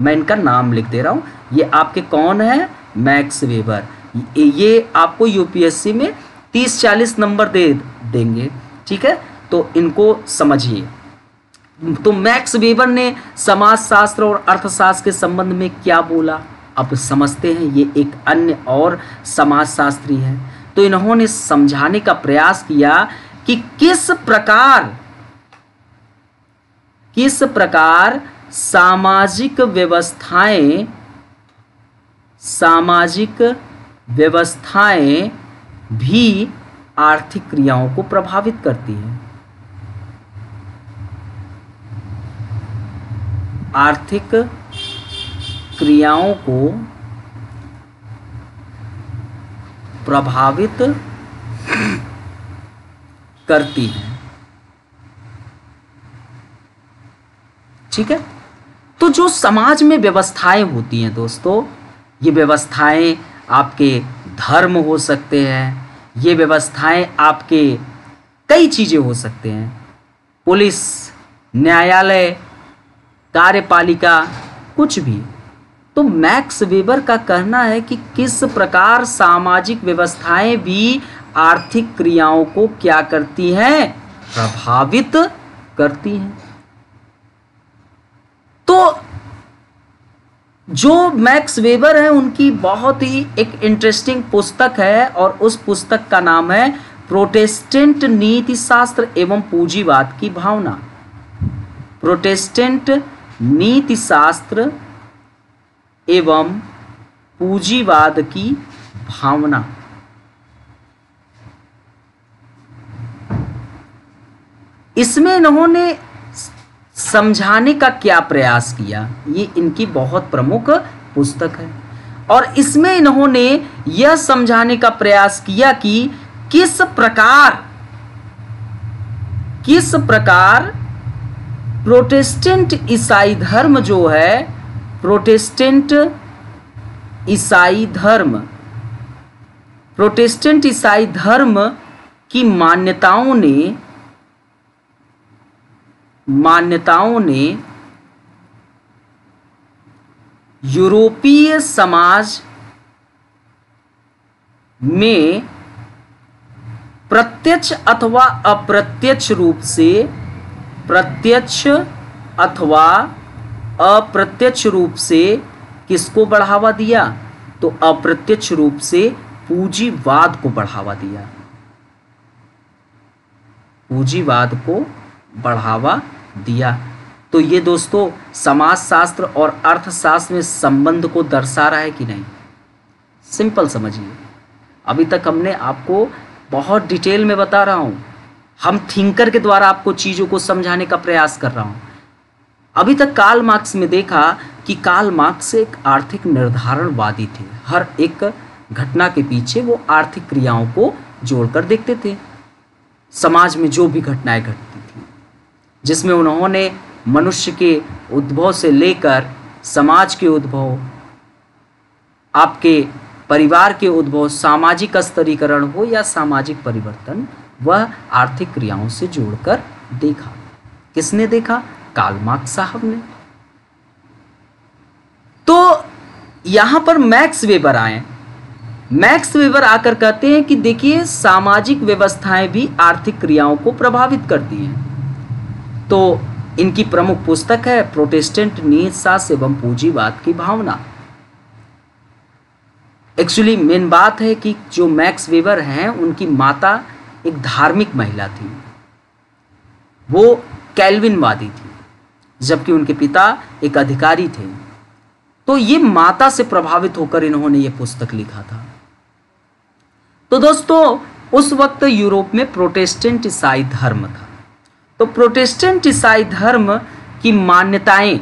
मैं इनका नाम लिख दे रहा हूँ। ये आपके कौन है? Max weber. ये आपको यूपीएससी में 30-40 नंबर दे देंगे, ठीक है? तो इनको समझिए। तो मैक्स वेबर ने समाजशास्त्र और अर्थशास्त्र के संबंध में क्या बोला, अब समझते हैं। ये एक अन्य और समाजशास्त्री है। तो इन्होंने समझाने का प्रयास किया कि किस प्रकार सामाजिक व्यवस्थाएं भी आर्थिक क्रियाओं को प्रभावित करती हैं। आर्थिक क्रियाओं को प्रभावित करती हैं, ठीक है? तो जो समाज में व्यवस्थाएं होती हैं दोस्तों, ये व्यवस्थाएं आपके धर्म हो सकते हैं, ये व्यवस्थाएं आपके कई चीज़ें हो सकते हैं, पुलिस, न्यायालय, कार्यपालिका, कुछ भी। तो मैक्स वेबर का कहना है कि किस प्रकार सामाजिक व्यवस्थाएं भी आर्थिक क्रियाओं को क्या करती हैं? प्रभावित करती हैं। तो जो मैक्स वेबर है उनकी बहुत ही एक इंटरेस्टिंग पुस्तक है, और उस पुस्तक का नाम है प्रोटेस्टेंट नीतिशास्त्र एवं पूंजीवाद की भावना। प्रोटेस्टेंट नीतिशास्त्र एवं पूंजीवाद की भावना। इसमें इन्होंने समझाने का क्या प्रयास किया, ये इनकी बहुत प्रमुख पुस्तक है। और इसमें इन्होंने यह समझाने का प्रयास किया कि किस प्रकार प्रोटेस्टेंट ईसाई धर्म जो है, प्रोटेस्टेंट ईसाई धर्म की मान्यताओं ने यूरोपीय समाज में प्रत्यक्ष अथवा अप्रत्यक्ष रूप से किसको बढ़ावा दिया? तो अप्रत्यक्ष रूप से पूंजीवाद को बढ़ावा दिया। पूंजीवाद को बढ़ावा दिया। तो ये दोस्तों समाजशास्त्र और अर्थशास्त्र में संबंध को दर्शा रहा है कि नहीं? सिंपल समझिए। अभी तक हमने आपको बहुत डिटेल में बता रहा हूँ, हम थिंकर के द्वारा आपको चीज़ों को समझाने का प्रयास कर रहा हूँ। अभी तक कार्ल मार्क्स में देखा कि कार्ल मार्क्स एक आर्थिक निर्धारणवादी थे। हर एक घटना के पीछे वो आर्थिक क्रियाओं को जोड़कर देखते थे। समाज में जो भी घटनाएं घटती थी, जिसमें उन्होंने मनुष्य के उद्भव से लेकर समाज के उद्भव, आपके परिवार के उद्भव, सामाजिक स्तरीकरण हो या सामाजिक परिवर्तन, वह आर्थिक क्रियाओं से जोड़कर देखा। किसने देखा? कार्ल मार्क्स साहब ने। तो यहां पर मैक्स वेबर आए। मैक्स वेबर आकर कहते हैं कि देखिए, सामाजिक व्यवस्थाएं भी आर्थिक क्रियाओं को प्रभावित करती हैं। तो इनकी प्रमुख पुस्तक है प्रोटेस्टेंट नीतिशास्त्र एवं पूंजीवाद की भावना। एक्चुअली मेन बात है कि जो मैक्स वेबर हैं उनकी माता एक धार्मिक महिला थी, वो कैल्विनवादी थी, जबकि उनके पिता एक अधिकारी थे। तो ये माता से प्रभावित होकर इन्होंने ये पुस्तक लिखा था। तो दोस्तों, उस वक्त यूरोप में प्रोटेस्टेंट ईसाई धर्म था। तो प्रोटेस्टेंट ईसाई धर्म की मान्यताएं,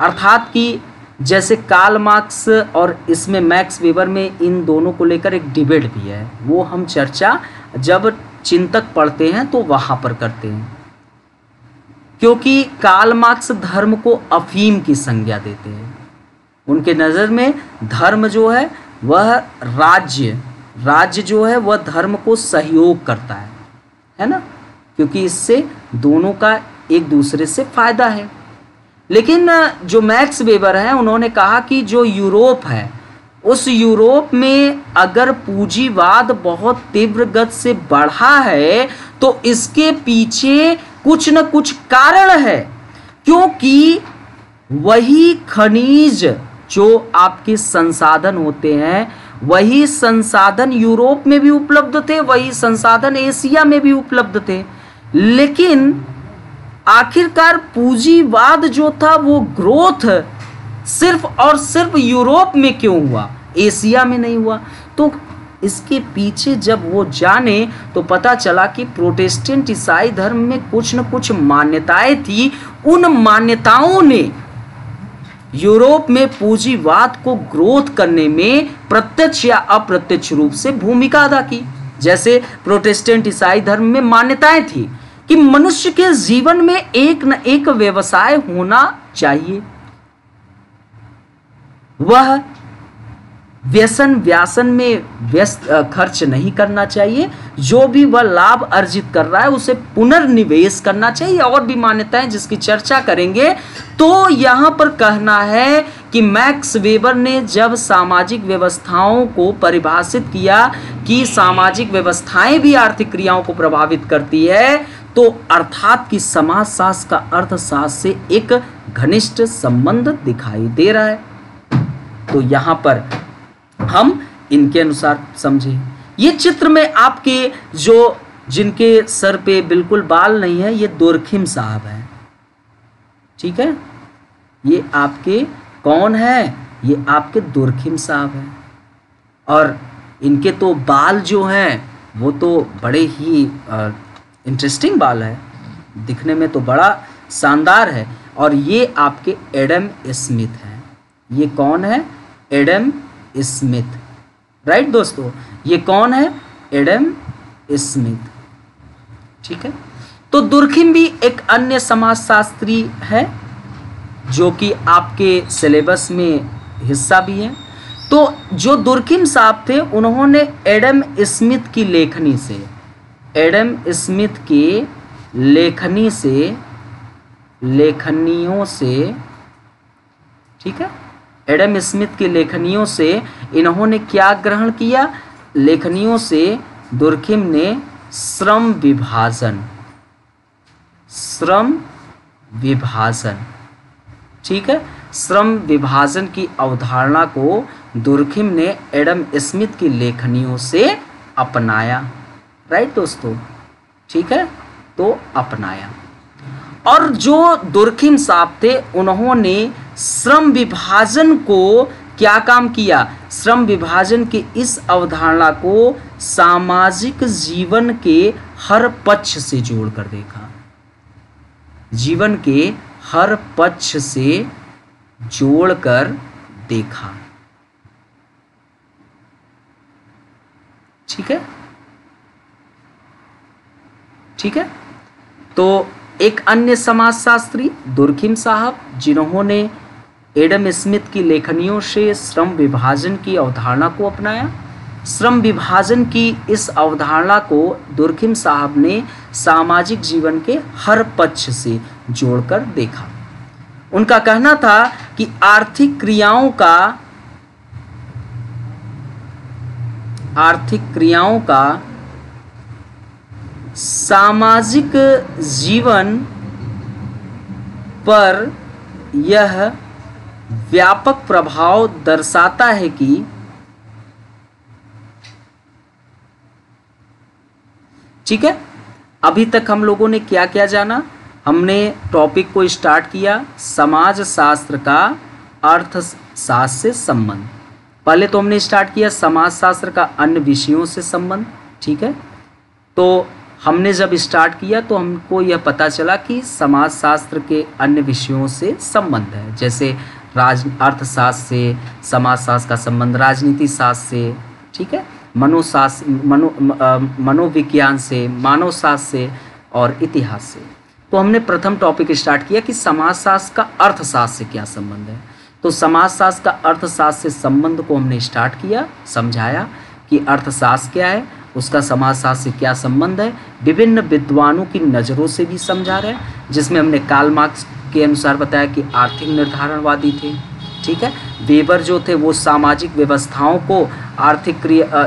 अर्थात कि जैसे कार्ल मार्क्स और इसमें मैक्स वेबर में इन दोनों को लेकर एक डिबेट भी है, वो हम चर्चा जब चिंतक पढ़ते हैं तो वहां पर करते हैं, क्योंकि कार्ल मार्क्स धर्म को अफीम की संज्ञा देते हैं। उनके नज़र में धर्म जो है वह राज्य जो है वह धर्म को सहयोग करता है ना, क्योंकि इससे दोनों का एक दूसरे से फायदा है। लेकिन जो मैक्स वेबर है उन्होंने कहा कि जो यूरोप है, उस यूरोप में अगर पूंजीवाद बहुत तीव्र गति से बढ़ा है तो इसके पीछे कुछ न कुछ कारण है, क्योंकि वही खनिज जो आपके संसाधन होते हैं, वही संसाधन यूरोप में भी उपलब्ध थे, वही संसाधन एशिया में भी उपलब्ध थे। लेकिन आखिरकार पूंजीवाद जो था वो ग्रोथ सिर्फ और सिर्फ यूरोप में क्यों हुआ, एशिया में नहीं हुआ? तो इसके पीछे जब वो जाने तो पता चला कि प्रोटेस्टेंट ईसाई धर्म में कुछ न कुछ मान्यताएं थी। उन मान्यताओं ने यूरोप में पूंजीवाद को ग्रोथ करने में प्रत्यक्ष या अप्रत्यक्ष रूप से भूमिका अदा की। जैसे प्रोटेस्टेंट ईसाई धर्म में मान्यताएं थी कि मनुष्य के जीवन में एक न एक व्यवसाय होना चाहिए, वह व्यसन व्यासन में व्यस्त खर्च नहीं करना चाहिए, जो भी वह लाभ अर्जित कर रहा है उसे पुनर्निवेश करना चाहिए, और भी मान्यताएं जिसकी चर्चा करेंगे। तो यहां पर कहना है कि मैक्स वेबर ने जब सामाजिक व्यवस्थाओं को परिभाषित किया कि सामाजिक व्यवस्थाएं भी आर्थिक क्रियाओं को प्रभावित करती है, तो अर्थात कि समाजशास्त्र का अर्थशास्त्र से एक घनिष्ठ संबंध दिखाई दे रहा है। तो यहां पर हम इनके अनुसार समझें। ये चित्र में आपके जो जिनके सर पे बिल्कुल बाल नहीं है, ये दुर्खिम साहब हैं, ठीक है। ये आपके कौन है? ये आपके दुर्खिम साहब हैं, और इनके तो बाल जो हैं वो तो बड़े ही इंटरेस्टिंग बाल है, दिखने में तो बड़ा शानदार है। और ये आपके एडम स्मिथ हैं। ये कौन है? एडम स्मिथ, राइट दोस्तों, ये कौन है? एडम स्मिथ, ठीक है। तो दुर्खिम भी एक अन्य समाजशास्त्री है जो कि आपके सिलेबस में हिस्सा भी है। तो जो दुर्खिम साहब थे उन्होंने एडम स्मिथ की लेखनी से, एडम स्मिथ की लेखनियों से, ठीक है, एडम स्मिथ की लेखनियों से इन्होंने क्या ग्रहण किया? लेखनियों से दुर्खिम ने श्रम विभाजन, ठीक है, श्रम विभाजन की अवधारणा को दुर्खिम ने एडम स्मिथ की लेखनियों से अपनाया, राइट दोस्तों, ठीक है, तो अपनाया। और जो दुर्खिम साहब थे उन्होंने श्रम विभाजन को क्या काम किया? श्रम विभाजन की इस अवधारणा को सामाजिक जीवन के हर पक्ष से जोड़कर देखा, जीवन के हर पक्ष से जोड़कर देखा, ठीक है, ठीक है। तो एक अन्य समाजशास्त्री दुर्खिम साहब, जिन्होंने एडम स्मिथ की लेखनियों से श्रम विभाजन की अवधारणा को अपनाया, श्रम विभाजन की इस अवधारणा को दुर्खिम साहब ने सामाजिक जीवन के हर पक्ष से जोड़कर देखा। उनका कहना था कि आर्थिक क्रियाओं का सामाजिक जीवन पर यह व्यापक प्रभाव दर्शाता है कि ठीक है। अभी तक हम लोगों ने क्या क्या जाना? हमने टॉपिक को स्टार्ट किया समाज शास्त्र का अर्थशास्त्र से संबंध। पहले तो हमने स्टार्ट किया समाज शास्त्र का अन्य विषयों से संबंध, ठीक है। तो हमने जब स्टार्ट किया तो हमको यह पता चला कि समाज शास्त्र के अन्य विषयों से संबंध है, जैसे अर्थशास्त्र से समाज शास्त्र का संबंध, राजनीति शास्त्र से, ठीक है, मनोविज्ञान से, मानव शास्त्र से और इतिहास से। तो हमने प्रथम टॉपिक स्टार्ट किया कि समाजशास्त्र का अर्थशास्त्र से क्या संबंध है। तो समाजशास्त्र का अर्थशास्त्र से संबंध को हमने स्टार्ट किया, समझाया कि अर्थशास्त्र क्या है, उसका समाजशास्त्र से क्या संबंध है, विभिन्न विद्वानों की नज़रों से भी समझा रहे हैं, जिसमें हमने कार्ल मार्क्स के अनुसार बताया कि आर्थिक निर्धारणवादी थे, ठीक है। वेबर जो थे वो सामाजिक व्यवस्थाओं को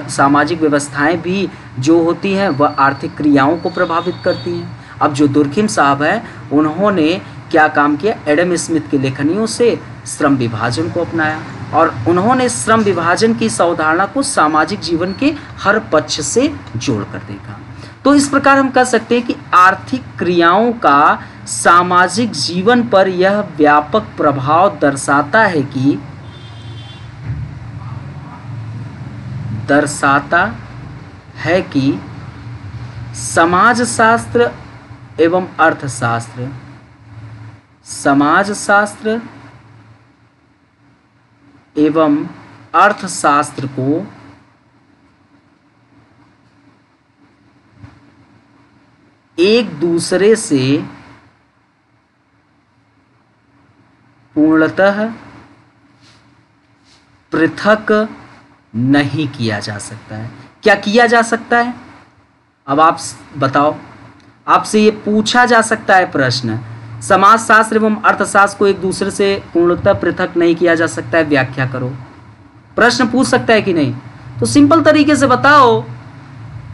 सामाजिक व्यवस्थाएं भी जो होती हैं वह आर्थिक क्रियाओं को प्रभावित करती हैं। अब जो दुर्खिम साहब हैं उन्होंने क्या काम किया? एडम स्मिथ की लेखनियों से श्रम विभाजन को अपनाया और उन्होंने श्रम विभाजन की इस अवधारणा को सामाजिक जीवन के हर पक्ष से जोड़कर देखा। तो इस प्रकार हम कह सकते हैं कि आर्थिक क्रियाओं का सामाजिक जीवन पर यह व्यापक प्रभाव दर्शाता है कि समाजशास्त्र एवं अर्थशास्त्र, समाजशास्त्र एवं अर्थशास्त्र को एक दूसरे से पूर्णतः पृथक नहीं किया जा सकता है। क्या किया जा सकता है? अब आप बताओ, आपसे ये पूछा जा सकता है प्रश्न, समाजशास्त्र एवं अर्थशास्त्र को एक दूसरे से पूर्णतः पृथक नहीं किया जा सकता है, व्याख्या करो। प्रश्न पूछ सकता है कि नहीं? तो सिंपल तरीके से बताओ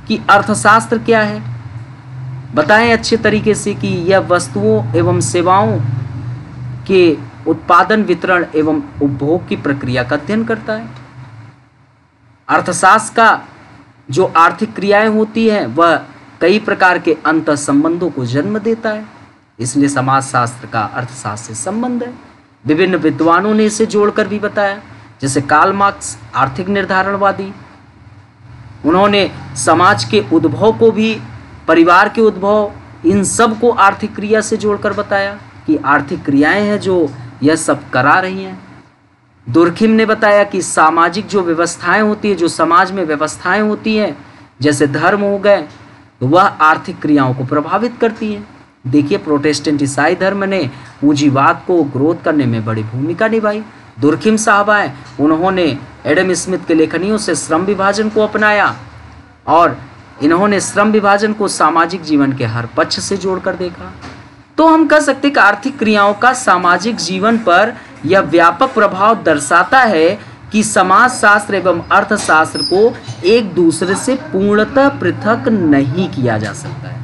कि अर्थशास्त्र क्या है, बताएं अच्छे तरीके से कि यह वस्तुओं एवं सेवाओं के उत्पादन, वितरण एवं उपभोग की प्रक्रिया का अध्ययन करता है। अर्थशास्त्र का जो आर्थिक क्रियाएं होती हैं वह कई प्रकार के अंतः संबंधों को जन्म देता है, इसलिए समाजशास्त्र का अर्थशास्त्र से संबंध है। विभिन्न विद्वानों ने इसे जोड़कर भी बताया, जैसे कार्ल मार्क्स आर्थिक निर्धारणवादी, उन्होंने समाज के उद्भव को भी, परिवार के उद्भव, इन सब को आर्थिक क्रिया से जोड़कर बताया कि आर्थिक क्रियाएं हैं जो यह सब करा रही हैं। दुर्खिम ने बताया कि सामाजिक जो व्यवस्थाएं होती है, जो समाज में व्यवस्थाएं होती हैं, जैसे धर्म हो गए, तो वह आर्थिक क्रियाओं को प्रभावित करती हैं। देखिए, प्रोटेस्टेंट ईसाई धर्म ने पूंजीवाद को ग्रोथ करने में बड़ी भूमिका निभाई। दुर्खिम साहब आए, उन्होंने एडम स्मिथ के लेखनियों से श्रम विभाजन को अपनाया और इन्होंने श्रम विभाजन को सामाजिक जीवन के हर पक्ष से जोड़कर देखा। तो हम कह सकते हैं कि आर्थिक क्रियाओं का सामाजिक जीवन पर यह व्यापक प्रभाव दर्शाता है कि समाजशास्त्र एवं अर्थशास्त्र को एक दूसरे से पूर्णतः पृथक नहीं किया जा सकता है।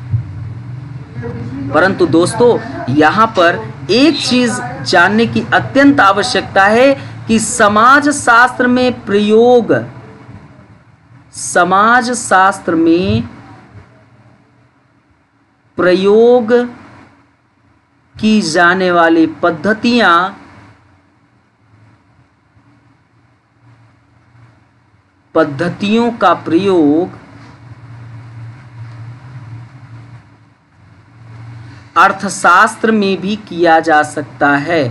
परंतु दोस्तों, यहाँ पर एक चीज जानने की अत्यंत आवश्यकता है कि समाजशास्त्र में प्रयोग की जाने वाली पद्धतियों का प्रयोग अर्थशास्त्र में भी किया जा सकता है।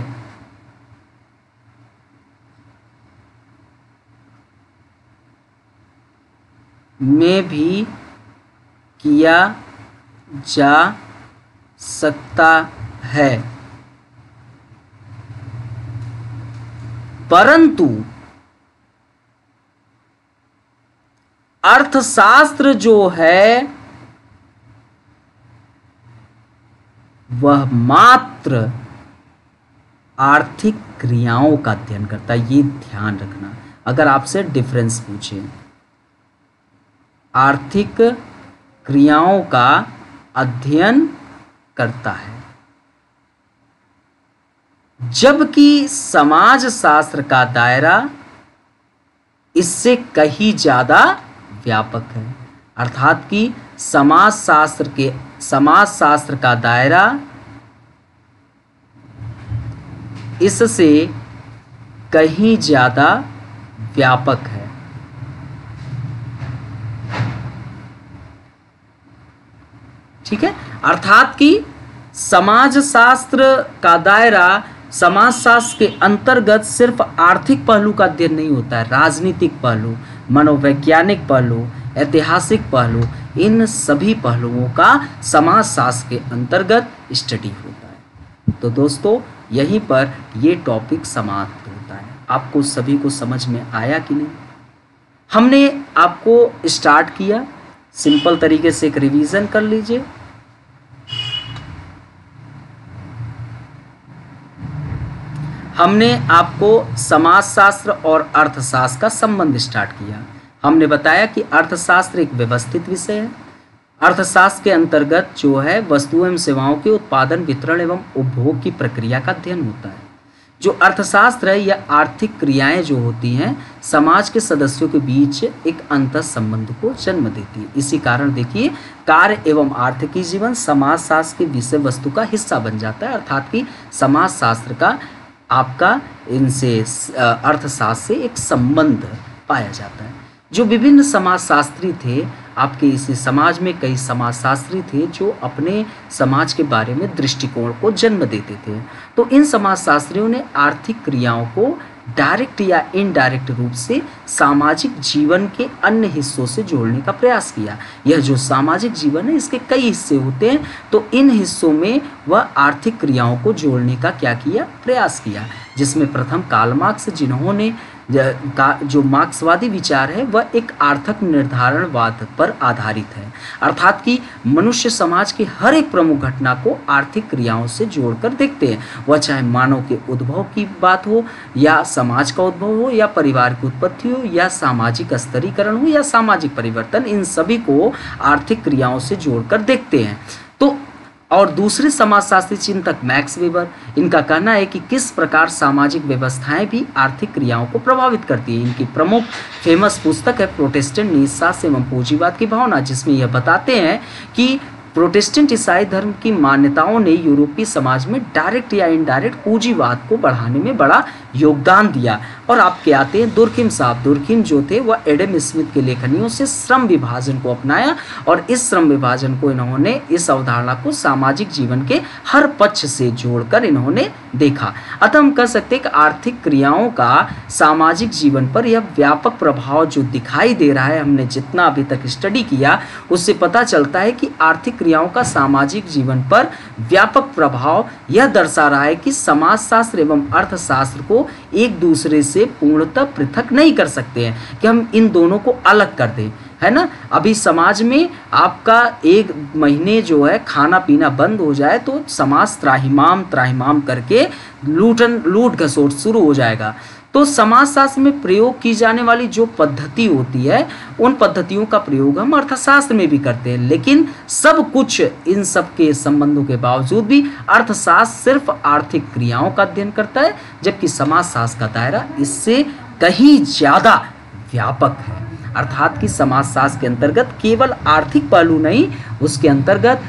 में भी किया जा सकता है, परंतु अर्थशास्त्र जो है वह मात्र आर्थिक क्रियाओं का अध्ययन करता है। ये ध्यान रखना, अगर आपसे डिफरेंस पूछे, आर्थिक क्रियाओं का अध्ययन करता है, जबकि समाज शास्त्र का दायरा इससे कहीं ज्यादा व्यापक है। अर्थात कि समाज शास्त्र का दायरा इससे कहीं ज्यादा व्यापक है। ठीक है, अर्थात कि समाज शास्त्र का दायरा समाज शास्त्र के अंतर्गत सिर्फ आर्थिक पहलू का अध्ययन नहीं होता है, राजनीतिक पहलू, मनोवैज्ञानिक पहलू, ऐतिहासिक पहलू, इन सभी पहलुओं का समाज शास्त्र के अंतर्गत स्टडी होता है। तो दोस्तों यहीं पर ये टॉपिक समाप्त होता है। आपको सभी को समझ में आया कि नहीं? हमने आपको स्टार्ट किया, सिंपल तरीके से एक रिवीजन कर लीजिए। हमने आपको समाजशास्त्र और अर्थशास्त्र का संबंध स्टार्ट किया। हमने बताया कि अर्थशास्त्र एक व्यवस्थित विषय है। अर्थशास्त्र के अंतर्गत जो है वस्तुओं एवं सेवाओं के उत्पादन, वितरण एवं उपभोग की प्रक्रिया का अध्ययन होता है। जो अर्थशास्त्र है या आर्थिक क्रियाएं जो होती हैं समाज के सदस्यों के बीच एक अंतर संबंध को जन्म देती है। इसी कारण देखिए कार्य एवं आर्थिकी जीवन समाज शास्त्र की विषय वस्तु का हिस्सा बन जाता है। अर्थात कि समाज शास्त्र का आपका इनसे अर्थशास्त्र से एक संबंध पाया जाता है। जो विभिन्न समाजशास्त्री थे, आपके इसी समाज में कई समाजशास्त्री थे जो अपने समाज के बारे में दृष्टिकोण को जन्म देते थे। तो इन समाजशास्त्रियों ने आर्थिक क्रियाओं को डायरेक्ट या इनडायरेक्ट रूप से सामाजिक जीवन के अन्य हिस्सों से जोड़ने का प्रयास किया। यह जो सामाजिक जीवन है इसके कई हिस्से होते हैं, तो इन हिस्सों में वह आर्थिक क्रियाओं को जोड़ने का क्या किया, प्रयास किया। जिसमें प्रथम कार्ल मार्क्स, जिन्होंने जो मार्क्सवादी विचार है वह एक आर्थिक निर्धारणवाद पर आधारित है। अर्थात कि मनुष्य समाज की हर एक प्रमुख घटना को आर्थिक क्रियाओं से जोड़कर देखते हैं। वह चाहे मानव के उद्भव की बात हो या समाज का उद्भव हो या परिवार की उत्पत्ति हो या सामाजिक स्तरीकरण हो या सामाजिक परिवर्तन, इन सभी को आर्थिक क्रियाओं से जोड़कर देखते हैं। तो और दूसरे समाजशास्त्री चिंतक मैक्स वेबर, इनका कहना है कि किस प्रकार सामाजिक व्यवस्थाएं भी आर्थिक क्रियाओं को प्रभावित करती है। इनकी प्रमुख फेमस पुस्तक है प्रोटेस्टेंट नीतिशास्त्र एवं पूंजीवाद की भावना, जिसमें यह बताते हैं कि प्रोटेस्टेंट ईसाई धर्म की मान्यताओं ने यूरोपीय समाज में डायरेक्ट या इनडायरेक्ट पूंजीवाद को बढ़ाने में बड़ा योगदान दिया। और आपके आते हैं दुर्खिम साहब। दुर्खिम जो थे वह एडम स्मिथ के लेखनियों से श्रम विभाजन को अपनाया और इस श्रम विभाजन को इन्होंने इस अवधारणा को सामाजिक जीवन के हर पक्ष से जोड़कर इन्होंने देखा। अतः हम कह सकते हैं कि आर्थिक क्रियाओं का सामाजिक जीवन पर यह व्यापक प्रभाव जो दिखाई दे रहा है, हमने जितना अभी तक स्टडी किया उससे पता चलता है कि आर्थिक क्रियाओं का सामाजिक जीवन पर व्यापक प्रभाव यह दर्शा रहा है कि समाजशास्त्र एवं अर्थशास्त्र को एक दूसरे से पूर्णतः पृथक नहीं कर सकते हैं कि हम इन दोनों को अलग कर दें, है ना। अभी समाज में आपका एक महीने जो है खाना पीना बंद हो जाए तो समाज त्राहिमाम करके लूट घसोट शुरू हो जाएगा। तो समाजशास्त्र में प्रयोग की जाने वाली जो पद्धति होती है उन पद्धतियों का प्रयोग हम अर्थशास्त्र में भी करते हैं, लेकिन सब कुछ इन सब के संबंधों के बावजूद भी अर्थशास्त्र सिर्फ आर्थिक क्रियाओं का अध्ययन करता है, जबकि समाजशास्त्र का दायरा इससे कहीं ज़्यादा व्यापक है। अर्थात कि समाजशास्त्र के अंतर्गत केवल आर्थिक पहलू नहीं, उसके अंतर्गत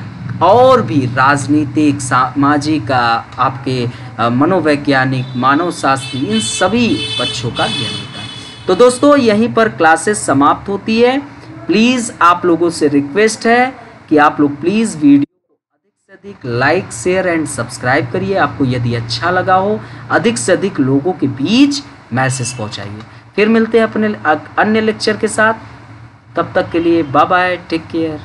और भी राजनीतिक, सामाजिक, आपके मनोवैज्ञानिक, मानव शास्त्री, इन सभी पक्षों का अध्ययन होता है। तो दोस्तों यहीं पर क्लासेस समाप्त होती है। प्लीज़ आप लोगों से रिक्वेस्ट है कि आप लोग प्लीज़ वीडियो को अधिक से अधिक लाइक, शेयर एंड सब्सक्राइब करिए। आपको यदि अच्छा लगा हो अधिक से अधिक लोगों के बीच मैसेज पहुँचाइए। फिर मिलते हैं अपने अन्य लेक्चर के साथ, तब तक के लिए बाय बाय, टेक केयर।